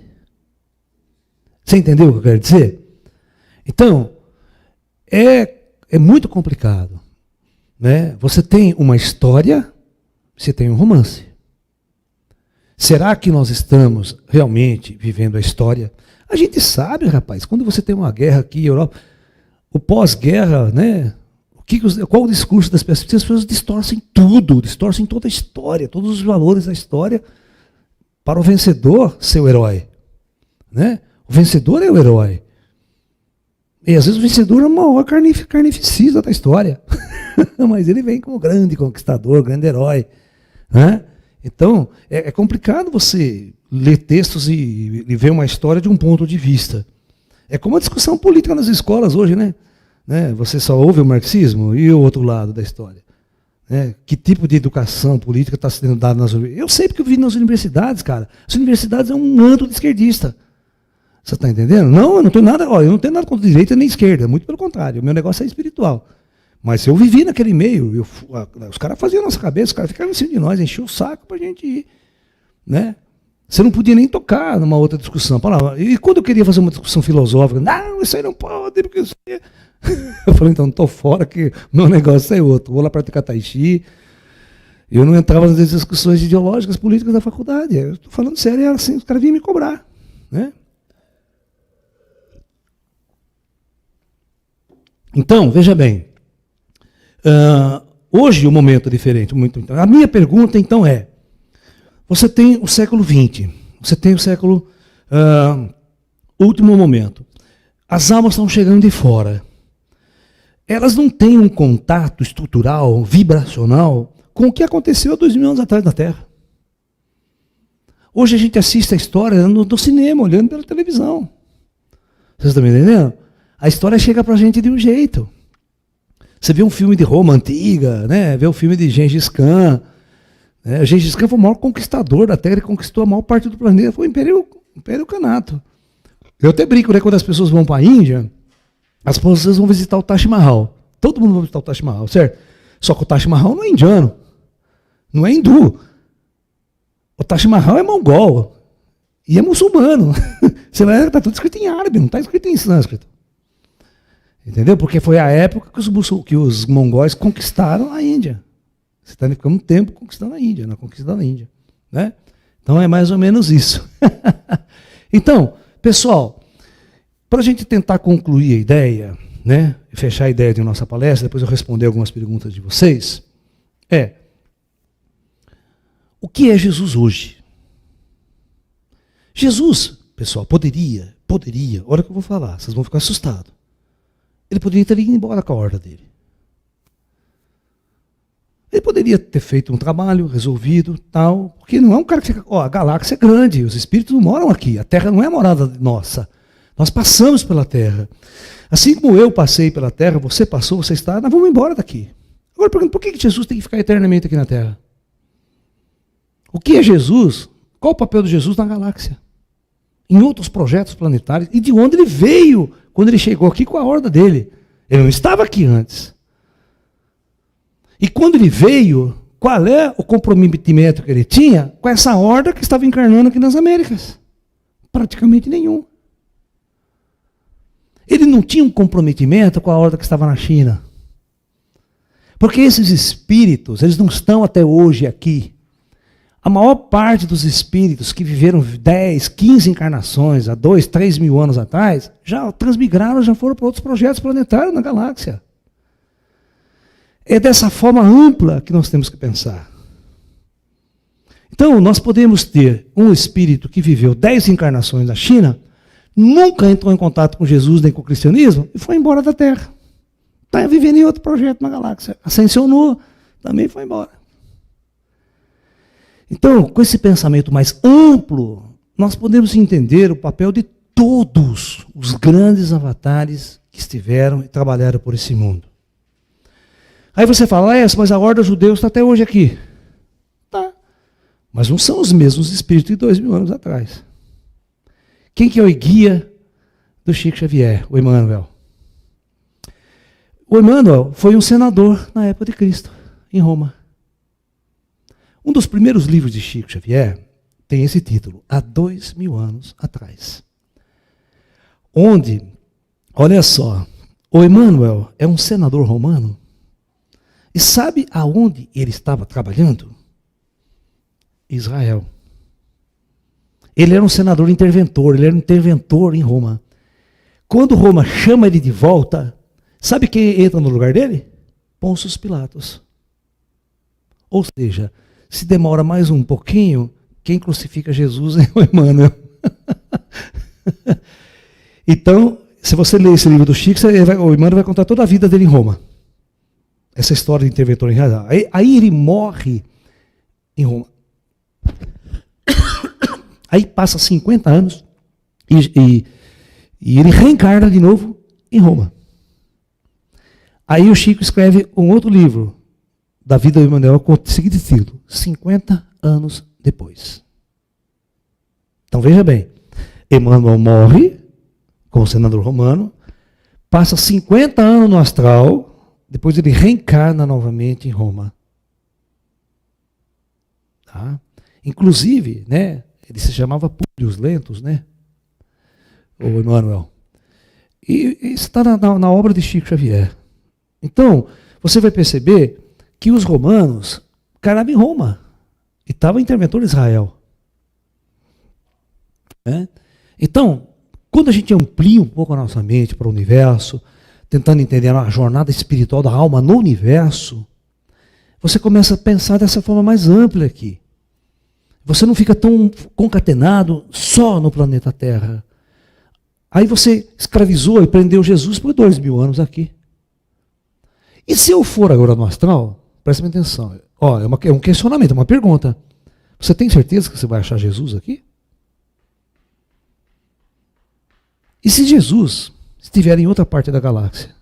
Você entendeu o que eu quero dizer? Então, é muito complicado. Né? Você tem uma história, você tem um romance. Será que nós estamos realmente vivendo a história? A gente sabe, rapaz, quando você tem uma guerra aqui em Europa, o pós-guerra, né? Qual o discurso das pessoas? As pessoas distorcem tudo, distorcem toda a história, todos os valores da história, para o vencedor ser o herói. Né? O vencedor é o herói. E às vezes o vencedor é o maior carnificida da história. Mas ele vem como grande conquistador, grande herói. Né? Então, é complicado você ler textos e ver uma história de um ponto de vista. É como a discussão política nas escolas hoje, né? Você só ouve o marxismo e o outro lado da história. Que tipo de educação política está sendo dada nas universidades? Eu sei porque eu vi nas universidades, cara. As universidades é um antro de esquerdista. Você está entendendo? Não, eu não tenho nada, eu não tenho nada contra direita nem esquerda, muito pelo contrário, o meu negócio é espiritual. Mas eu vivi naquele meio, os caras faziam a nossa cabeça, os caras ficaram em cima de nós, enchiam o saco para a gente ir. Né? Você não podia nem tocar numa outra discussão. E quando eu queria fazer uma discussão filosófica, não, isso aí não pode, porque isso aí... Eu falei, então, estou fora, que meu negócio é outro. Vou lá praticar tai chi. Eu não entrava nas discussões ideológicas, políticas da faculdade. Eu estou falando sério, era assim, os caras vinham me cobrar. Né? Então, veja bem. Hoje o momento é diferente. A minha pergunta, então, é: você tem o século XX, você tem o século último momento. As almas estão chegando de fora. Elas não têm um contato estrutural, vibracional, com o que aconteceu há 2000 anos atrás na Terra. Hoje a gente assiste a história no cinema, olhando pela televisão. Vocês estão me entendendo? A história chega para a gente de um jeito. Você vê um filme de Roma antiga, né? Vê um filme de Gengis Khan. Né? Gengis Khan foi o maior conquistador da Terra, ele conquistou a maior parte do planeta, foi o Império Canato. Eu até brinco, né? Quando as pessoas vão para a Índia, as pessoas vão visitar o Taj Mahal. Todo mundo vai visitar o Taj Mahal, certo? Só que o Taj Mahal não é indiano, não é hindu. O Taj Mahal é mongol e é muçulmano. Você vai ver, está tudo escrito em árabe, não está escrito em sânscrito. Entendeu? Porque foi a época que os mongóis conquistaram a Índia. Você está ficando um tempo conquistando a Índia, na conquista da Índia. Né? Então é mais ou menos isso. Então, pessoal, para a gente tentar concluir a ideia, né, e fechar a ideia de nossa palestra, depois eu responder algumas perguntas de vocês, o que é Jesus hoje? Jesus, pessoal, poderia, olha o que eu vou falar, vocês vão ficar assustados. Ele poderia ter ido embora com a horda dele. Ele poderia ter feito um trabalho, resolvido, tal, porque não é um cara que fica... a galáxia é grande, os espíritos não moram aqui, a Terra não é morada nossa. Nós passamos pela Terra. Assim como eu passei pela Terra, você passou, você está, nós vamos embora daqui. Agora eu pergunto, por que Jesus tem que ficar eternamente aqui na Terra? O que é Jesus? Qual o papel de Jesus na galáxia? Em outros projetos planetários? E de onde ele veio quando ele chegou aqui com a horda dele? Ele não estava aqui antes. E quando ele veio, qual é o comprometimento que ele tinha com essa horda que estava encarnando aqui nas Américas? Praticamente nenhum. Ele não tinha um comprometimento com a horda que estava na China. Porque esses espíritos, eles não estão até hoje aqui. A maior parte dos espíritos que viveram 10, 15 encarnações, há 2, 3 mil anos atrás, já transmigraram, já foram para outros projetos planetários na galáxia. É dessa forma ampla que nós temos que pensar. Então, nós podemos ter um espírito que viveu 10 encarnações na China, nunca entrou em contato com Jesus nem com o cristianismo e foi embora da Terra. Está vivendo em outro projeto na galáxia. Ascensionou, também foi embora. Então, com esse pensamento mais amplo, nós podemos entender o papel de todos os grandes avatares que estiveram e trabalharam por esse mundo. Aí você fala, mas a Horda Judeus está até hoje aqui. Tá. Mas não são os mesmos espíritos de 2000 anos atrás. Quem que é o guia do Chico Xavier? O Emmanuel. O Emmanuel foi um senador na época de Cristo, em Roma. Um dos primeiros livros de Chico Xavier tem esse título, Há 2000 anos atrás. Onde, olha só, o Emmanuel é um senador romano. E sabe aonde ele estava trabalhando? Israel. Ele era um senador interventor, ele era um interventor em Roma. Quando Roma chama ele de volta, sabe quem entra no lugar dele? Pôncio Pilatos. Ou seja, se demora mais um pouquinho, quem crucifica Jesus é o Emmanuel. Então, se você ler esse livro do Chico, o Emmanuel vai contar toda a vida dele em Roma. Essa história de interventor em Israel. Aí ele morre em Roma. Aí passa 50 anos e ele reencarna de novo em Roma. Aí o Chico escreve um outro livro da vida do Emmanuel com o seguinte título, 50 anos depois. Então veja bem, Emmanuel morre como senador romano, passa 50 anos no astral, depois ele reencarna novamente em Roma. Tá? Inclusive, né, ele se chamava Públio Lentus, né, o Emmanuel. E isso está na obra de Chico Xavier. Então, você vai perceber que os romanos caravam em Roma e estava interventor de Israel. Né? Então, quando a gente amplia um pouco a nossa mente para o universo, tentando entender a jornada espiritual da alma no universo, você começa a pensar dessa forma mais ampla aqui. Você não fica tão concatenado só no planeta Terra. Aí você escravizou e prendeu Jesus por 2000 anos aqui. E se eu for agora no astral, preste atenção, é um questionamento, é uma pergunta. Você tem certeza que você vai achar Jesus aqui? E se Jesus estiver em outra parte da galáxia?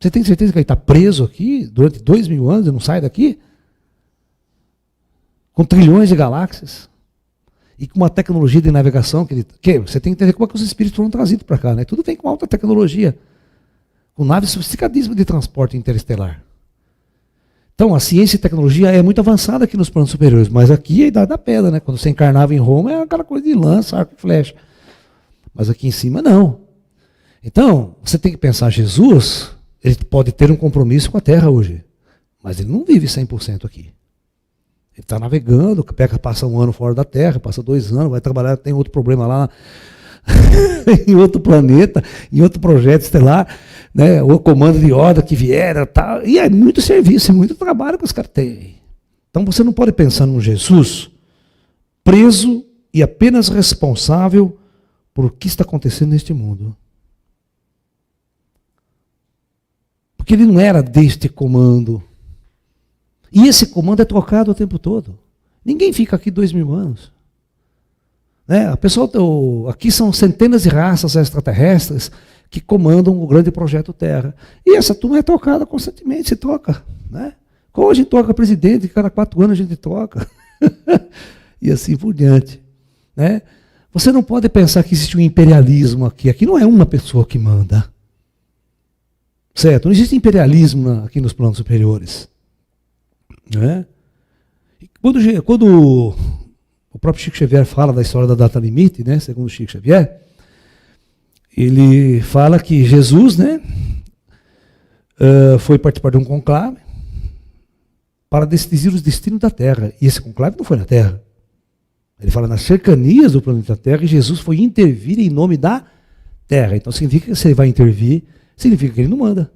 Você tem certeza que ele está preso aqui durante 2000 anos e não sai daqui? Com trilhões de galáxias? E com uma tecnologia de navegação que você tem que entender como é que os espíritos foram trazidos para cá, né? Tudo vem com alta tecnologia, com naves sofisticadíssimas de transporte interestelar. Então, a ciência e tecnologia é muito avançada aqui nos planos superiores, mas aqui é a idade da pedra, né? Quando você encarnava em Roma, era aquela coisa de lança, arco e flecha. Mas aqui em cima, não. Então, você tem que pensar, Jesus, ele pode ter um compromisso com a Terra hoje, mas ele não vive 100% aqui. Ele está navegando, passa um ano fora da Terra, passa 2 anos, vai trabalhar, tem outro problema lá em outro planeta, em outro projeto estelar, né, o comando de ordem que vier, tá, e é muito serviço, é muito trabalho que os caras têm. Então você não pode pensar num Jesus preso e apenas responsável por o que está acontecendo neste mundo. Porque ele não era deste comando. E esse comando é trocado o tempo todo. Ninguém fica aqui 2000 anos. Né? Aqui são centenas de raças extraterrestres que comandam o grande projeto Terra. E essa turma é trocada constantemente, se troca. Né? Como a gente troca presidente, cada 4 anos a gente troca. E assim por diante. Né? Você não pode pensar que existe um imperialismo aqui. Aqui não é uma pessoa que manda. Certo? Não existe imperialismo aqui nos planos superiores. Né? Quando o próprio Chico Xavier fala da história da data limite, né, segundo Chico Xavier, ele fala que Jesus, né, foi participar de um conclave para decidir os destinos da Terra. E esse conclave não foi na Terra. Ele fala nas cercanias do planeta Terra, e Jesus foi intervir em nome da Terra. Então significa que se ele vai intervir, significa que ele não manda.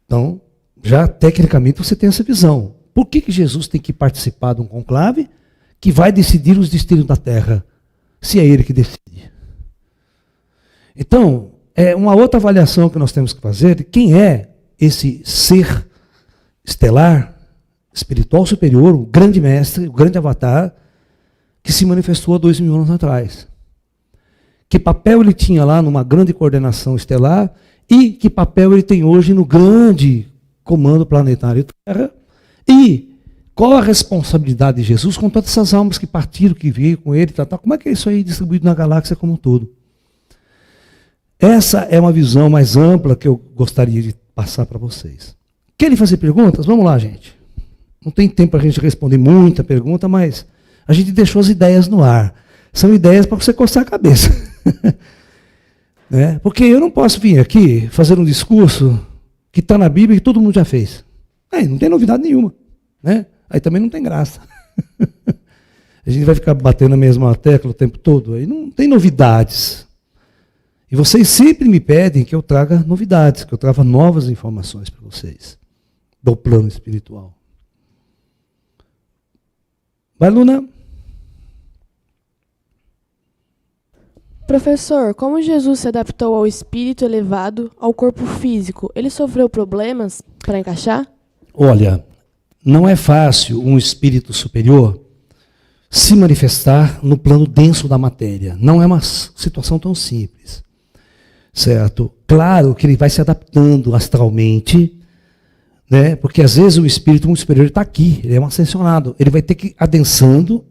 Então, Já tecnicamente você tem essa visão. Por que Jesus tem que participar de um conclave que vai decidir os destinos da Terra, se é ele que decide? Então, é uma outra avaliação que nós temos que fazer de quem é esse ser estelar, espiritual superior, o grande mestre, o grande avatar, que se manifestou há 2000 anos atrás. Que papel ele tinha lá numa grande coordenação estelar e que papel ele tem hoje no grande comando planetário Terra e qual a responsabilidade de Jesus com todas essas almas que partiram, que veio com ele, como é que é isso aí distribuído na galáxia como um todo? Essa é uma visão mais ampla que eu gostaria de passar para vocês. Querem fazer perguntas? Vamos lá, gente. Não tem tempo para a gente responder muita pergunta, mas a gente deixou as ideias no ar. São ideias para você coçar a cabeça. Né? Porque eu não posso vir aqui fazer um discurso que está na Bíblia e que todo mundo já fez. Não tem novidade nenhuma. Né? Aí também não tem graça. A gente vai ficar batendo na mesma tecla o tempo todo. Aí não tem novidades. E vocês sempre me pedem que eu traga novidades, que eu traga novas informações para vocês do plano espiritual. Vai, Luna. Professor, como Jesus se adaptou ao espírito elevado, ao corpo físico, ele sofreu problemas para encaixar? Olha, não é fácil um espírito superior se manifestar no plano denso da matéria. Não é uma situação tão simples. Certo? Claro que ele vai se adaptando astralmente, né? Porque às vezes o espírito muito superior está aqui, ele é um ascensionado. Ele vai ter que ir adensando,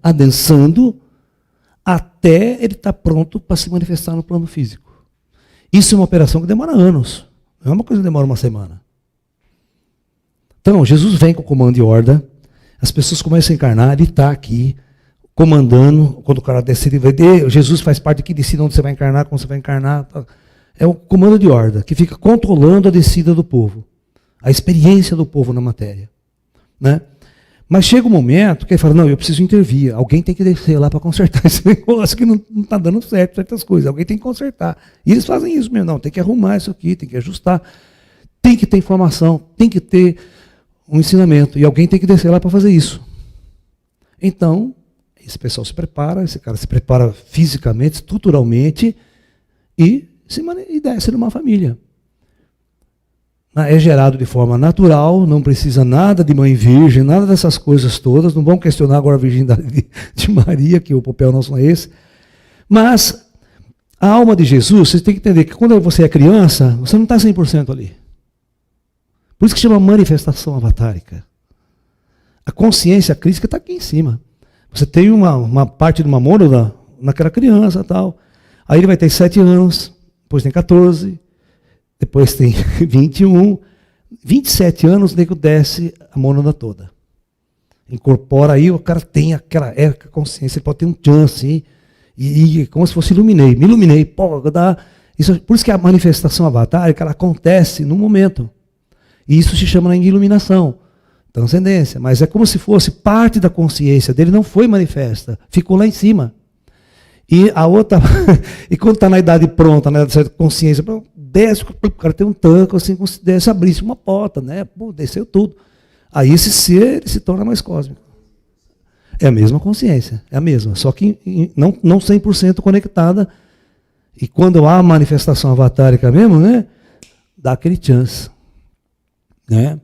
até ele estar pronto para se manifestar no plano físico. Isso é uma operação que demora anos. Não é uma coisa que demora uma semana. Então, Jesus vem com comando e ordem, as pessoas começam a encarnar, ele está aqui, comandando. Quando o cara desce, ele vai. Jesus faz parte aqui, decide onde você vai encarnar, como você vai encarnar. Tá. É o comando de ordem, que fica controlando a descida do povo, a experiência do povo na matéria. Né? Mas chega um momento que ele fala, não, eu preciso intervir, alguém tem que descer lá para consertar esse negócio que não está dando certo, certas coisas, alguém tem que consertar. E eles fazem isso mesmo, não, tem que arrumar isso aqui, tem que ajustar, tem que ter informação, tem que ter um ensinamento, e alguém tem que descer lá para fazer isso. Então, esse pessoal se prepara, esse cara se prepara fisicamente, estruturalmente, e desce numa família. É gerado de forma natural, não precisa nada de mãe virgem, nada dessas coisas todas. Não vamos questionar agora a virgindade de Maria, que o papel nosso não é esse. Mas a alma de Jesus, você tem que entender que quando você é criança, você não está 100% ali. Por isso que chama manifestação avatárica. A consciência crística está aqui em cima. Você tem uma parte de uma mônada naquela criança tal. Aí ele vai ter 7 anos, depois tem 14, depois tem 21, 27 anos, o nego desce a mônada toda. Incorpora aí, o cara tem aquela consciência, ele pode ter um chance, e como se fosse me iluminei, isso, por isso que a manifestação avatárica, ela acontece no momento. E isso se chama de iluminação, transcendência, mas é como se fosse parte da consciência dele, não foi manifesta, ficou lá em cima. E a outra, e quando está na idade pronta, na idade de consciência, desce, o cara tem um tanque, assim, como se desse, abrisse uma porta, né? Pô, desceu tudo. Aí esse ser ele se torna mais cósmico. É a mesma consciência, é a mesma, só que não 100% conectada. E quando há a manifestação avatárica mesmo, né? Dá aquele chance. Né?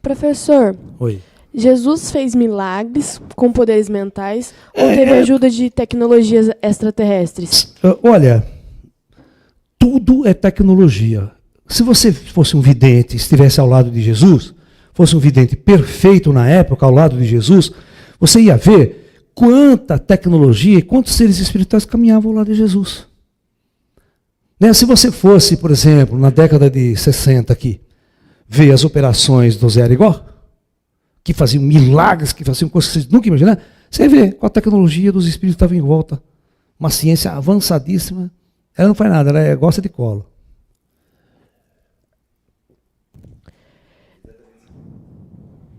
Professor. Oi. Jesus fez milagres com poderes mentais ou teve ajuda de tecnologias extraterrestres? Olha, tudo é tecnologia. Se você fosse um vidente, estivesse ao lado de Jesus, fosse um vidente perfeito na época, ao lado de Jesus, você ia ver quanta tecnologia e quantos seres espirituais caminhavam ao lado de Jesus. Né? Se você fosse, por exemplo, na década de 60 aqui, ver as operações do Zé Arigó, que faziam milagres, que faziam coisas que vocês nunca imaginaram, você vê com a tecnologia dos espíritos que estavam em volta. Uma ciência avançadíssima. Ela não faz nada, ela gosta de colo.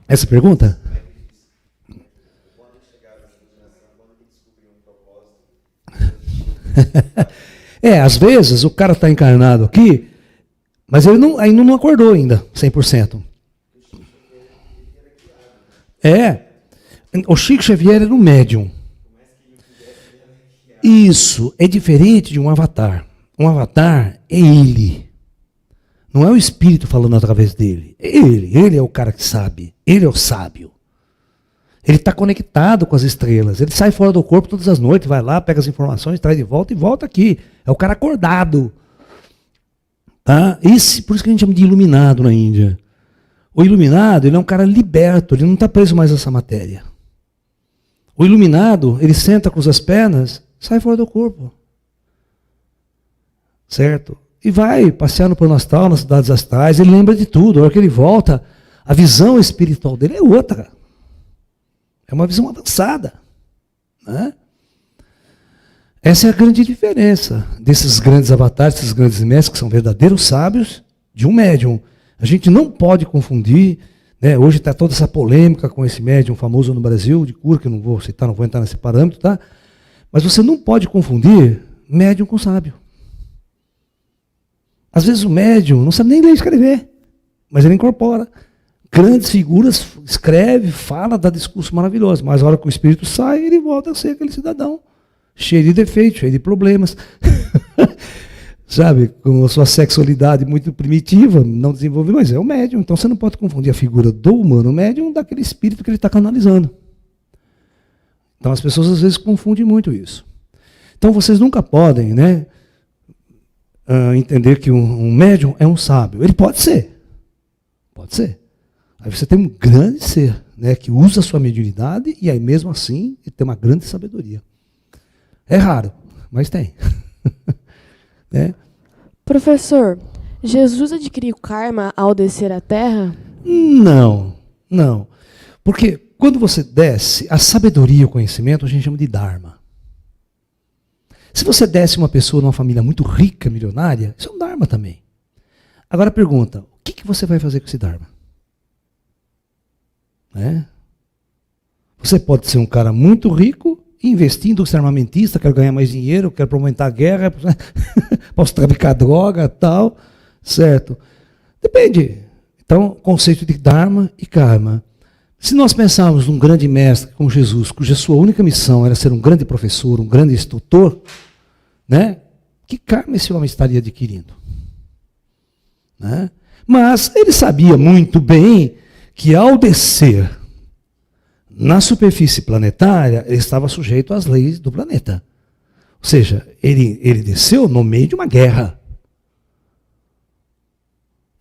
Essa pergunta? Às vezes o cara está encarnado aqui, Mas ele ainda não acordou ainda, 100%. O Chico Xavier era um médium. Isso é diferente de um avatar. Um avatar é ele. Não é o espírito falando através dele. É ele. Ele é o cara que sabe. Ele é o sábio. Ele está conectado com as estrelas. Ele sai fora do corpo todas as noites, vai lá, pega as informações, traz de volta e volta aqui. É o cara acordado. Tá? Por isso que a gente chama de iluminado na Índia. O iluminado, ele é um cara liberto, ele não está preso mais a essa matéria. O iluminado, ele senta, cruza as pernas, sai fora do corpo. Certo? E vai passear no plano astral, nas cidades astrais, ele lembra de tudo. A hora que ele volta, a visão espiritual dele é outra. É uma visão avançada. Né? Essa é a grande diferença desses grandes avatares, desses grandes mestres, que são verdadeiros sábios, de um médium. A gente não pode confundir, né? Hoje está toda essa polêmica com esse médium famoso no Brasil, de cura, que eu não vou citar, não vou entrar nesse parâmetro, tá? Mas você não pode confundir médium com sábio. Às vezes o médium não sabe nem ler e escrever, mas ele incorpora. Grandes figuras, escreve, fala, dá discurso maravilhoso, mas a hora que o espírito sai, ele volta a ser aquele cidadão, cheio de defeitos, cheio de problemas. Sabe, com a sua sexualidade muito primitiva, não desenvolveu, mas é o médium. Então você não pode confundir a figura do humano médium daquele espírito que ele está canalizando. Então as pessoas às vezes confundem muito isso. Então vocês nunca podem, né, entender que um médium é um sábio. Ele pode ser. Pode ser. Aí você tem um grande ser, né, que usa a sua mediunidade e aí mesmo assim ele tem uma grande sabedoria. É raro, mas tem. Né? Professor, Jesus adquiriu karma ao descer à Terra? Não. Porque quando você desce, a sabedoria e o conhecimento a gente chama de Dharma. Se você desce uma pessoa numa família muito rica, milionária, isso é um Dharma também. Agora pergunta, o que você vai fazer com esse Dharma? Né? Você pode ser um cara muito rico, investir em indústria armamentista, quer ganhar mais dinheiro, quer promover a guerra, posso traficar droga e tal, certo? Depende. Então, conceito de Dharma e Karma. Se nós pensarmos num grande mestre como Jesus, cuja sua única missão era ser um grande professor, um grande instrutor, né? Que karma esse homem estaria adquirindo? Né? Mas ele sabia muito bem que ao descer na superfície planetária, ele estava sujeito às leis do planeta. Ou seja, ele desceu no meio de uma guerra.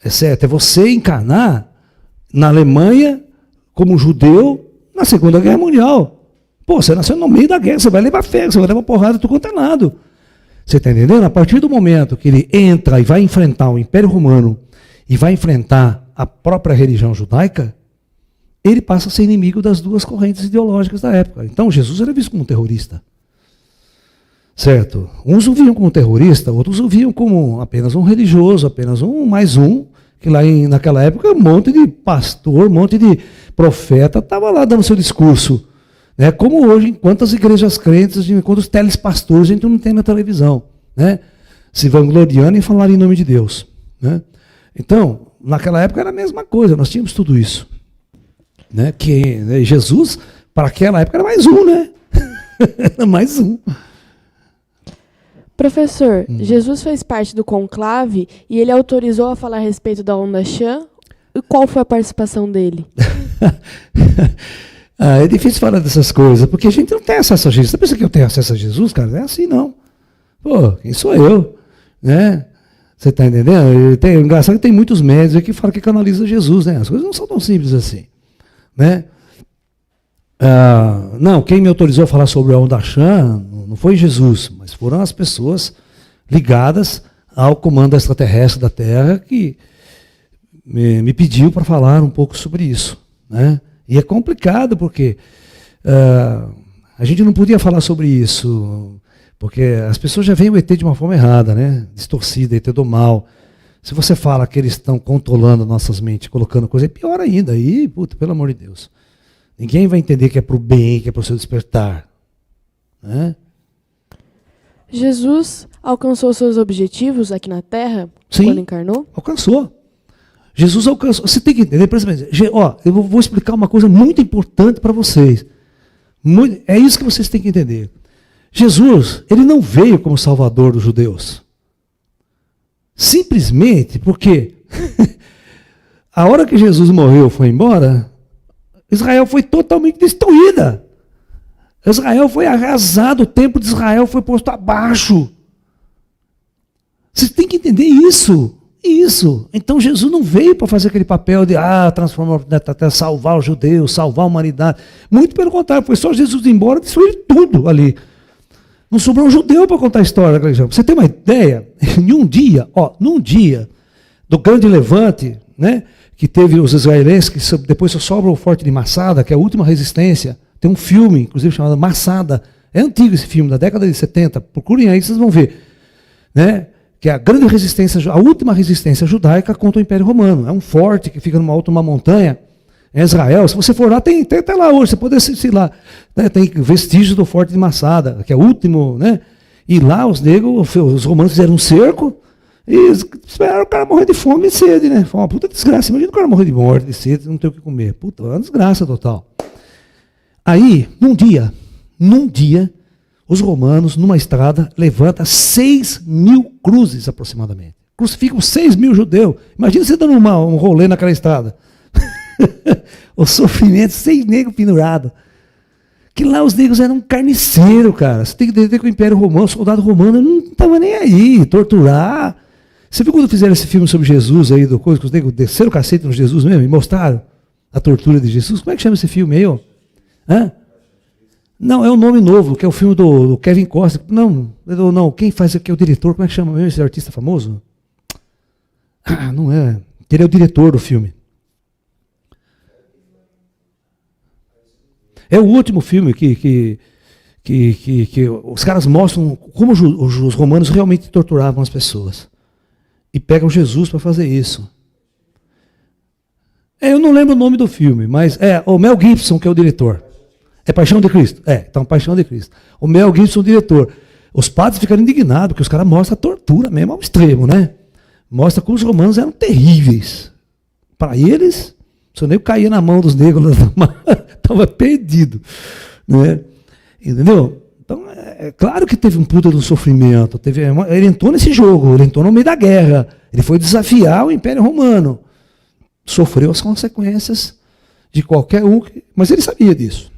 É certo, é você encarnar na Alemanha como judeu na Segunda Guerra Mundial. Pô, você nasceu no meio da guerra, você vai levar ferro, você vai levar porrada, tudo quanto é lado. Você está entendendo? A partir do momento que ele entra e vai enfrentar o Império Romano e vai enfrentar a própria religião judaica, ele passa a ser inimigo das duas correntes ideológicas da época. Então Jesus era visto como um terrorista. Certo? Uns o viam como terrorista, outros o viam como apenas um religioso, apenas mais um, que lá naquela época um monte de pastor, um monte de profeta estava lá dando seu discurso. Né? Como hoje, em quantas igrejas crentes, em quantos telespastores a gente não tem na televisão. Né? Se vangloriando e falar em nome de Deus. Né? Então, naquela época era a mesma coisa, nós tínhamos tudo isso. Né? Que né, Jesus, para aquela época, era mais um, né? Era mais um. Professor, Jesus fez parte do conclave e ele autorizou a falar a respeito da onda Chan? E qual foi a participação dele? É difícil falar dessas coisas, porque a gente não tem acesso a Jesus. Você pensa que eu tenho acesso a Jesus, cara? Não é assim, não. Pô, quem sou eu? Né? Você está entendendo? Engraçado que tem muitos médios que falam que canaliza Jesus, né? As coisas não são tão simples assim. Né? Não, quem me autorizou a falar sobre a onda Chan não foi Jesus, mas foram as pessoas ligadas ao comando extraterrestre da Terra que me pediu para falar um pouco sobre isso. Né? E é complicado porque a gente não podia falar sobre isso, porque as pessoas já veem o ET de uma forma errada, né? Distorcida, ET do mal. Se você fala que eles estão controlando nossas mentes, colocando coisa, é pior ainda. Aí, puta, pelo amor de Deus. Ninguém vai entender que é para o bem, que é para o seu despertar. Né? Jesus alcançou seus objetivos aqui na Terra Sim. quando encarnou? Alcançou. Jesus alcançou. Você tem que entender, por exemplo, eu vou explicar uma coisa muito importante para vocês. É isso que vocês têm que entender. Jesus, ele não veio como salvador dos judeus. Simplesmente porque a hora que Jesus morreu, foi embora, Israel foi totalmente destruída. Israel foi arrasado, o templo de Israel foi posto abaixo. Vocês têm que entender isso. Isso. Então Jesus não veio para fazer aquele papel de transformar, até salvar os judeus, salvar a humanidade. Muito pelo contrário, foi só Jesus ir embora e destruir tudo ali. Não sobrou um judeu para contar a história. Você tem uma ideia? Num dia do grande levante, né, que teve os israelenses, que depois só sobra o Forte de Massada, que é a última resistência. Tem um filme, inclusive, chamado Massada. É antigo esse filme, da década de 70. Procurem aí, vocês vão ver. Né? Que é a grande resistência, a última resistência judaica contra o Império Romano. É um forte que fica numa montanha, em Israel. Se você for lá, tem até lá hoje, você pode assistir lá. Né? Tem vestígios do Forte de Massada, que é o último, né? E lá os negros, os romanos fizeram um cerco e esperaram o cara morrer de fome e sede, né? Foi uma puta desgraça. Imagina o cara morrer de morte, de sede, não ter o que comer. Puta, é uma desgraça total. Aí, num dia, os romanos, numa estrada, levantam 6.000 cruzes aproximadamente. Crucificam 6.000 judeus. Imagina você dando um rolê naquela estrada. O sofrimento, 6 negros pendurados. Que lá os negros eram carniceiros, cara. Você tem que entender que o Império Romano, o soldado romano, não estava nem aí. Torturar. Você viu quando fizeram esse filme sobre Jesus aí, do coisa, que os negros desceram o cacete no Jesus mesmo e mostraram a tortura de Jesus? Como é que chama esse filme aí, ó? Hã? Não, é um nome novo, que é o filme do Kevin Costner. Não, quem faz aqui é o diretor, como é que chama mesmo esse artista famoso? Não é. Ele é o diretor do filme. É o último filme que os caras mostram como os romanos realmente torturavam as pessoas. E pegam Jesus para fazer isso. Eu não lembro o nome do filme, mas é o Mel Gibson que é o diretor. É Paixão de Cristo? Então Paixão de Cristo. O Mel Gibson, o diretor. Os padres ficaram indignados, porque os caras mostram a tortura mesmo ao extremo, né? Mostra como os romanos eram terríveis. Para eles, se o nego caía na mão dos negros, estava perdido. Né? Entendeu? Então, é claro que teve um puta de um sofrimento. Ele entrou nesse jogo, ele entrou no meio da guerra. Ele foi desafiar o Império Romano. Sofreu as consequências de qualquer um, mas ele sabia disso.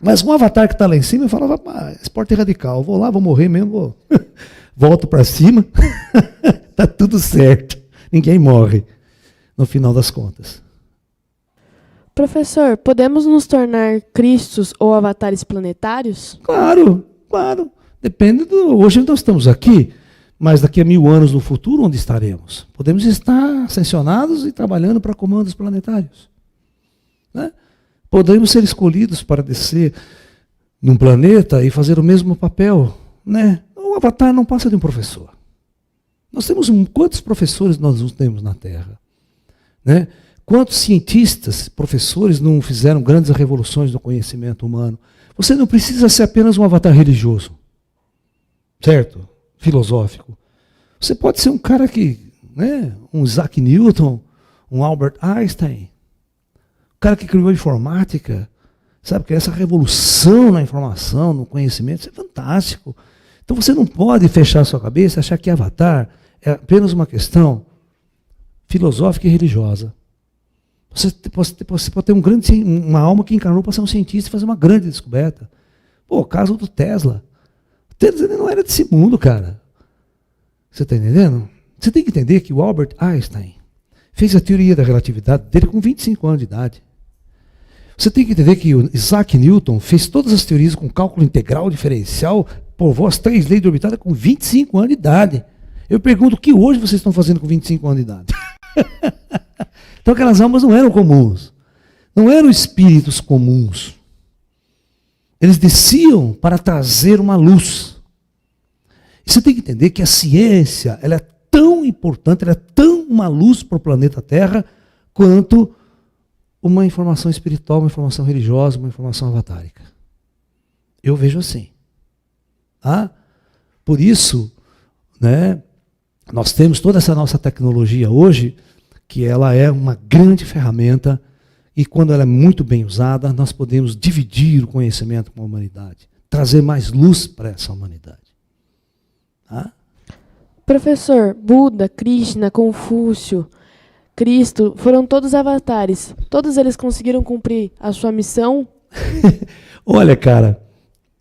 Mas um avatar que está lá em cima, eu falava, esporte radical, vou lá, vou morrer mesmo, volto para cima, tá tudo certo, ninguém morre, no final das contas. Professor, podemos nos tornar cristos ou avatares planetários? Claro, depende hoje nós estamos aqui, mas daqui a 1000 anos no futuro, onde estaremos? Podemos estar ascensionados e trabalhando para comandos planetários. Né? Podemos ser escolhidos para descer num planeta e fazer o mesmo papel. Né? O avatar não passa de um professor. Nós temos quantos professores nós temos na Terra? Né? Quantos cientistas, professores não fizeram grandes revoluções no conhecimento humano? Você não precisa ser apenas um avatar religioso. Certo? Filosófico. Você pode ser um cara um Isaac Newton, um Albert Einstein, o cara que criou a informática, sabe, que essa revolução na informação, no conhecimento, isso é fantástico. Então você não pode fechar a sua cabeça e achar que avatar é apenas uma questão filosófica e religiosa. Você pode ter uma alma que encarnou para ser um cientista e fazer uma grande descoberta. O caso do Tesla. O Tesla não era desse mundo, cara. Você está entendendo? Você tem que entender que o Albert Einstein fez a teoria da relatividade dele com 25 anos de idade. Você tem que entender que o Isaac Newton fez todas as teorias com cálculo integral, diferencial, provou as 3 leis de orbitada com 25 anos de idade. Eu pergunto o que hoje vocês estão fazendo com 25 anos de idade? Então aquelas almas não eram comuns. Não eram espíritos comuns. Eles desciam para trazer uma luz. E você tem que entender que a ciência ela é tão importante, ela é tão uma luz para o planeta Terra, quanto uma informação espiritual, uma informação religiosa, uma informação avatárica. Eu vejo assim. Por isso, né, nós temos toda essa nossa tecnologia hoje, que ela é uma grande ferramenta, e quando ela é muito bem usada, nós podemos dividir o conhecimento com a humanidade, trazer mais luz para essa humanidade. Tá? Professor, Buda, Krishna, Confúcio, Cristo, foram todos avatares. Todos eles conseguiram cumprir a sua missão? Olha, cara,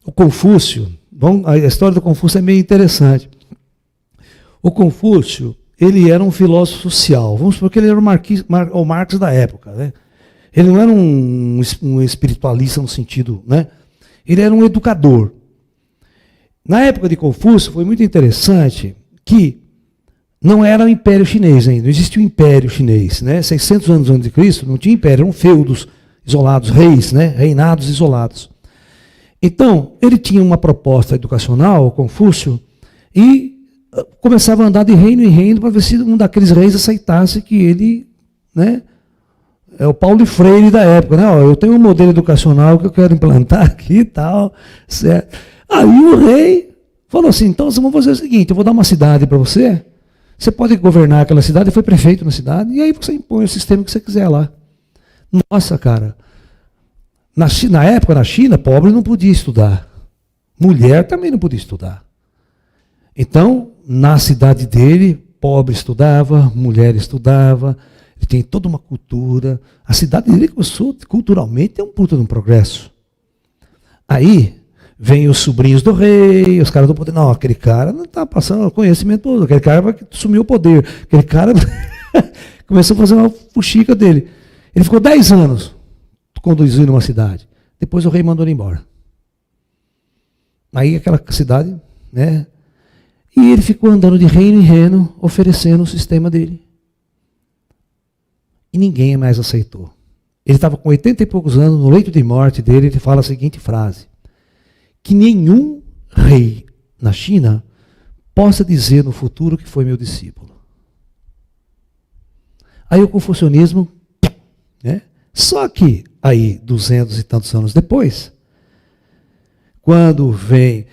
o Confúcio, a história do Confúcio é meio interessante. O Confúcio, ele era um filósofo social. Vamos supor que ele era o Marx da época, né? Ele não era um espiritualista no sentido, né? Ele era um educador. Na época de Confúcio, foi muito interessante que não era o Império Chinês ainda, não existia o Império Chinês, né? 600 anos antes de Cristo, não tinha império, eram feudos isolados, reis, né? Reinados isolados. Então, ele tinha uma proposta educacional, o Confúcio, e começava a andar de reino em reino para ver se um daqueles reis aceitasse que ele, né? É o Paulo Freire da época, né? Ó, eu tenho um modelo educacional que eu quero implantar aqui e tal, certo? Aí o rei falou assim, então vamos fazer o seguinte, eu vou dar uma cidade para você, você pode governar aquela cidade, foi prefeito na cidade, e aí você impõe o sistema que você quiser lá. Nossa, cara, na época, na China, pobre não podia estudar, mulher também não podia estudar. Então, na cidade dele, pobre estudava, mulher estudava, ele tem toda uma cultura. A cidade dele começou, culturalmente, tem um puta de um progresso. Aí, vem os sobrinhos do rei, os caras do poder. Não, aquele cara não está passando conhecimento todo, aquele cara vai assumir o poder. Aquele cara começou a fazer uma fuxica dele. Ele ficou 10 anos conduzindo uma cidade. Depois o rei mandou ele embora. Aí aquela cidade, né? E ele ficou andando de reino em reino, oferecendo o sistema dele. E ninguém mais aceitou. Ele estava com 80 e poucos anos, no leito de morte dele, ele fala a seguinte frase: que nenhum rei na China possa dizer no futuro que foi meu discípulo. Aí o confucionismo, né? Só que aí, 200 e tantos anos depois, quando vem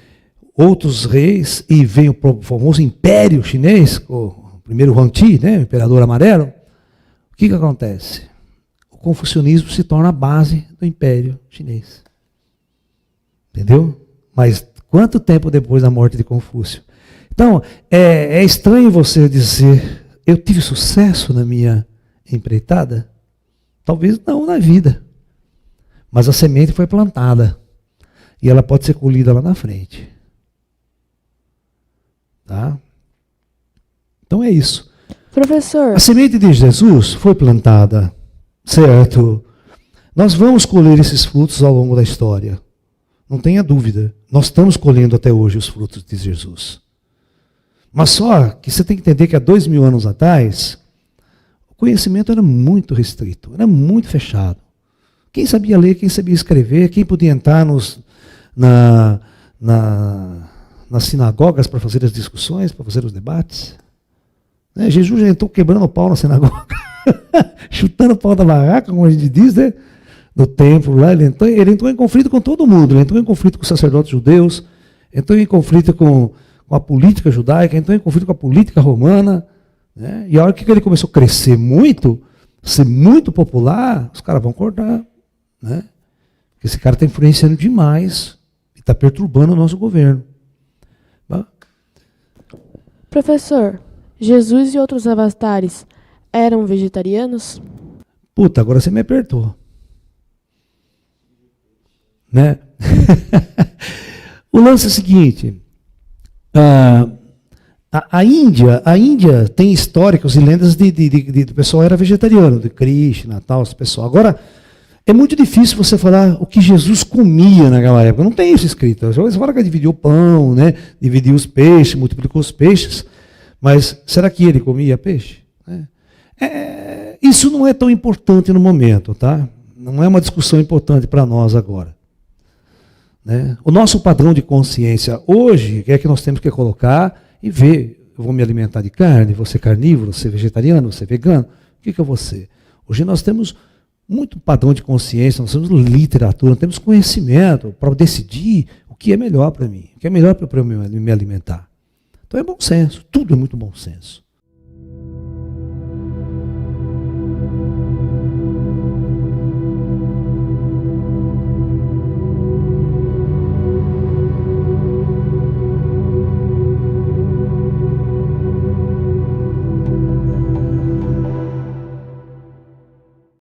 outros reis e vem o famoso Império Chinês, o primeiro Huangdi, né, o Imperador Amarelo, o que acontece? O confucionismo se torna a base do Império Chinês. Entendeu? Mas quanto tempo depois da morte de Confúcio? Então, é estranho você dizer, eu tive sucesso na minha empreitada? Talvez não na vida. Mas a semente foi plantada. E ela pode ser colhida lá na frente. Tá? Então é isso. Professor. A semente de Jesus foi plantada, certo? Nós vamos colher esses frutos ao longo da história. Não tenha dúvida. Nós estamos colhendo até hoje os frutos de Jesus. Mas só que você tem que entender que há 2000 anos atrás, o conhecimento era muito restrito, era muito fechado. Quem sabia ler, quem sabia escrever, quem podia entrar nas sinagogas para fazer as discussões, para fazer os debates. Né? Jesus já entrou quebrando o pau na sinagoga, chutando o pau da barraca, como a gente diz, né? No templo lá, ele entrou em conflito com todo mundo, ele entrou em conflito com os sacerdotes judeus, entrou em conflito com a política judaica, entrou em conflito com a política romana, né? E a hora que ele começou a crescer muito, ser muito popular, os caras vão cortar, né? Porque esse cara está influenciando demais e está perturbando o nosso governo. Tá? Professor, Jesus e outros avatares eram vegetarianos? Puta, agora você me apertou. Né? O lance é o seguinte, a Índia tem históricos e lendas do pessoal era vegetariano, de Krishna, tal, esse pessoal. Agora, é muito difícil você falar o que Jesus comia naquela época, não tem isso escrito. Você fala que dividiu o pão, né? Dividiu os peixes, multiplicou os peixes, mas será que ele comia peixe? Isso não é tão importante no momento, tá? Não é uma discussão importante para nós agora. Né? O nosso padrão de consciência hoje é que nós temos que colocar e ver, eu vou me alimentar de carne, vou ser carnívoro, vou ser vegetariano, vou ser vegano, o que eu vou ser? Hoje nós temos muito padrão de consciência, nós temos literatura, nós temos conhecimento para decidir o o que é melhor para mim, o que é melhor para eu me alimentar. Então é bom senso, tudo é muito bom senso.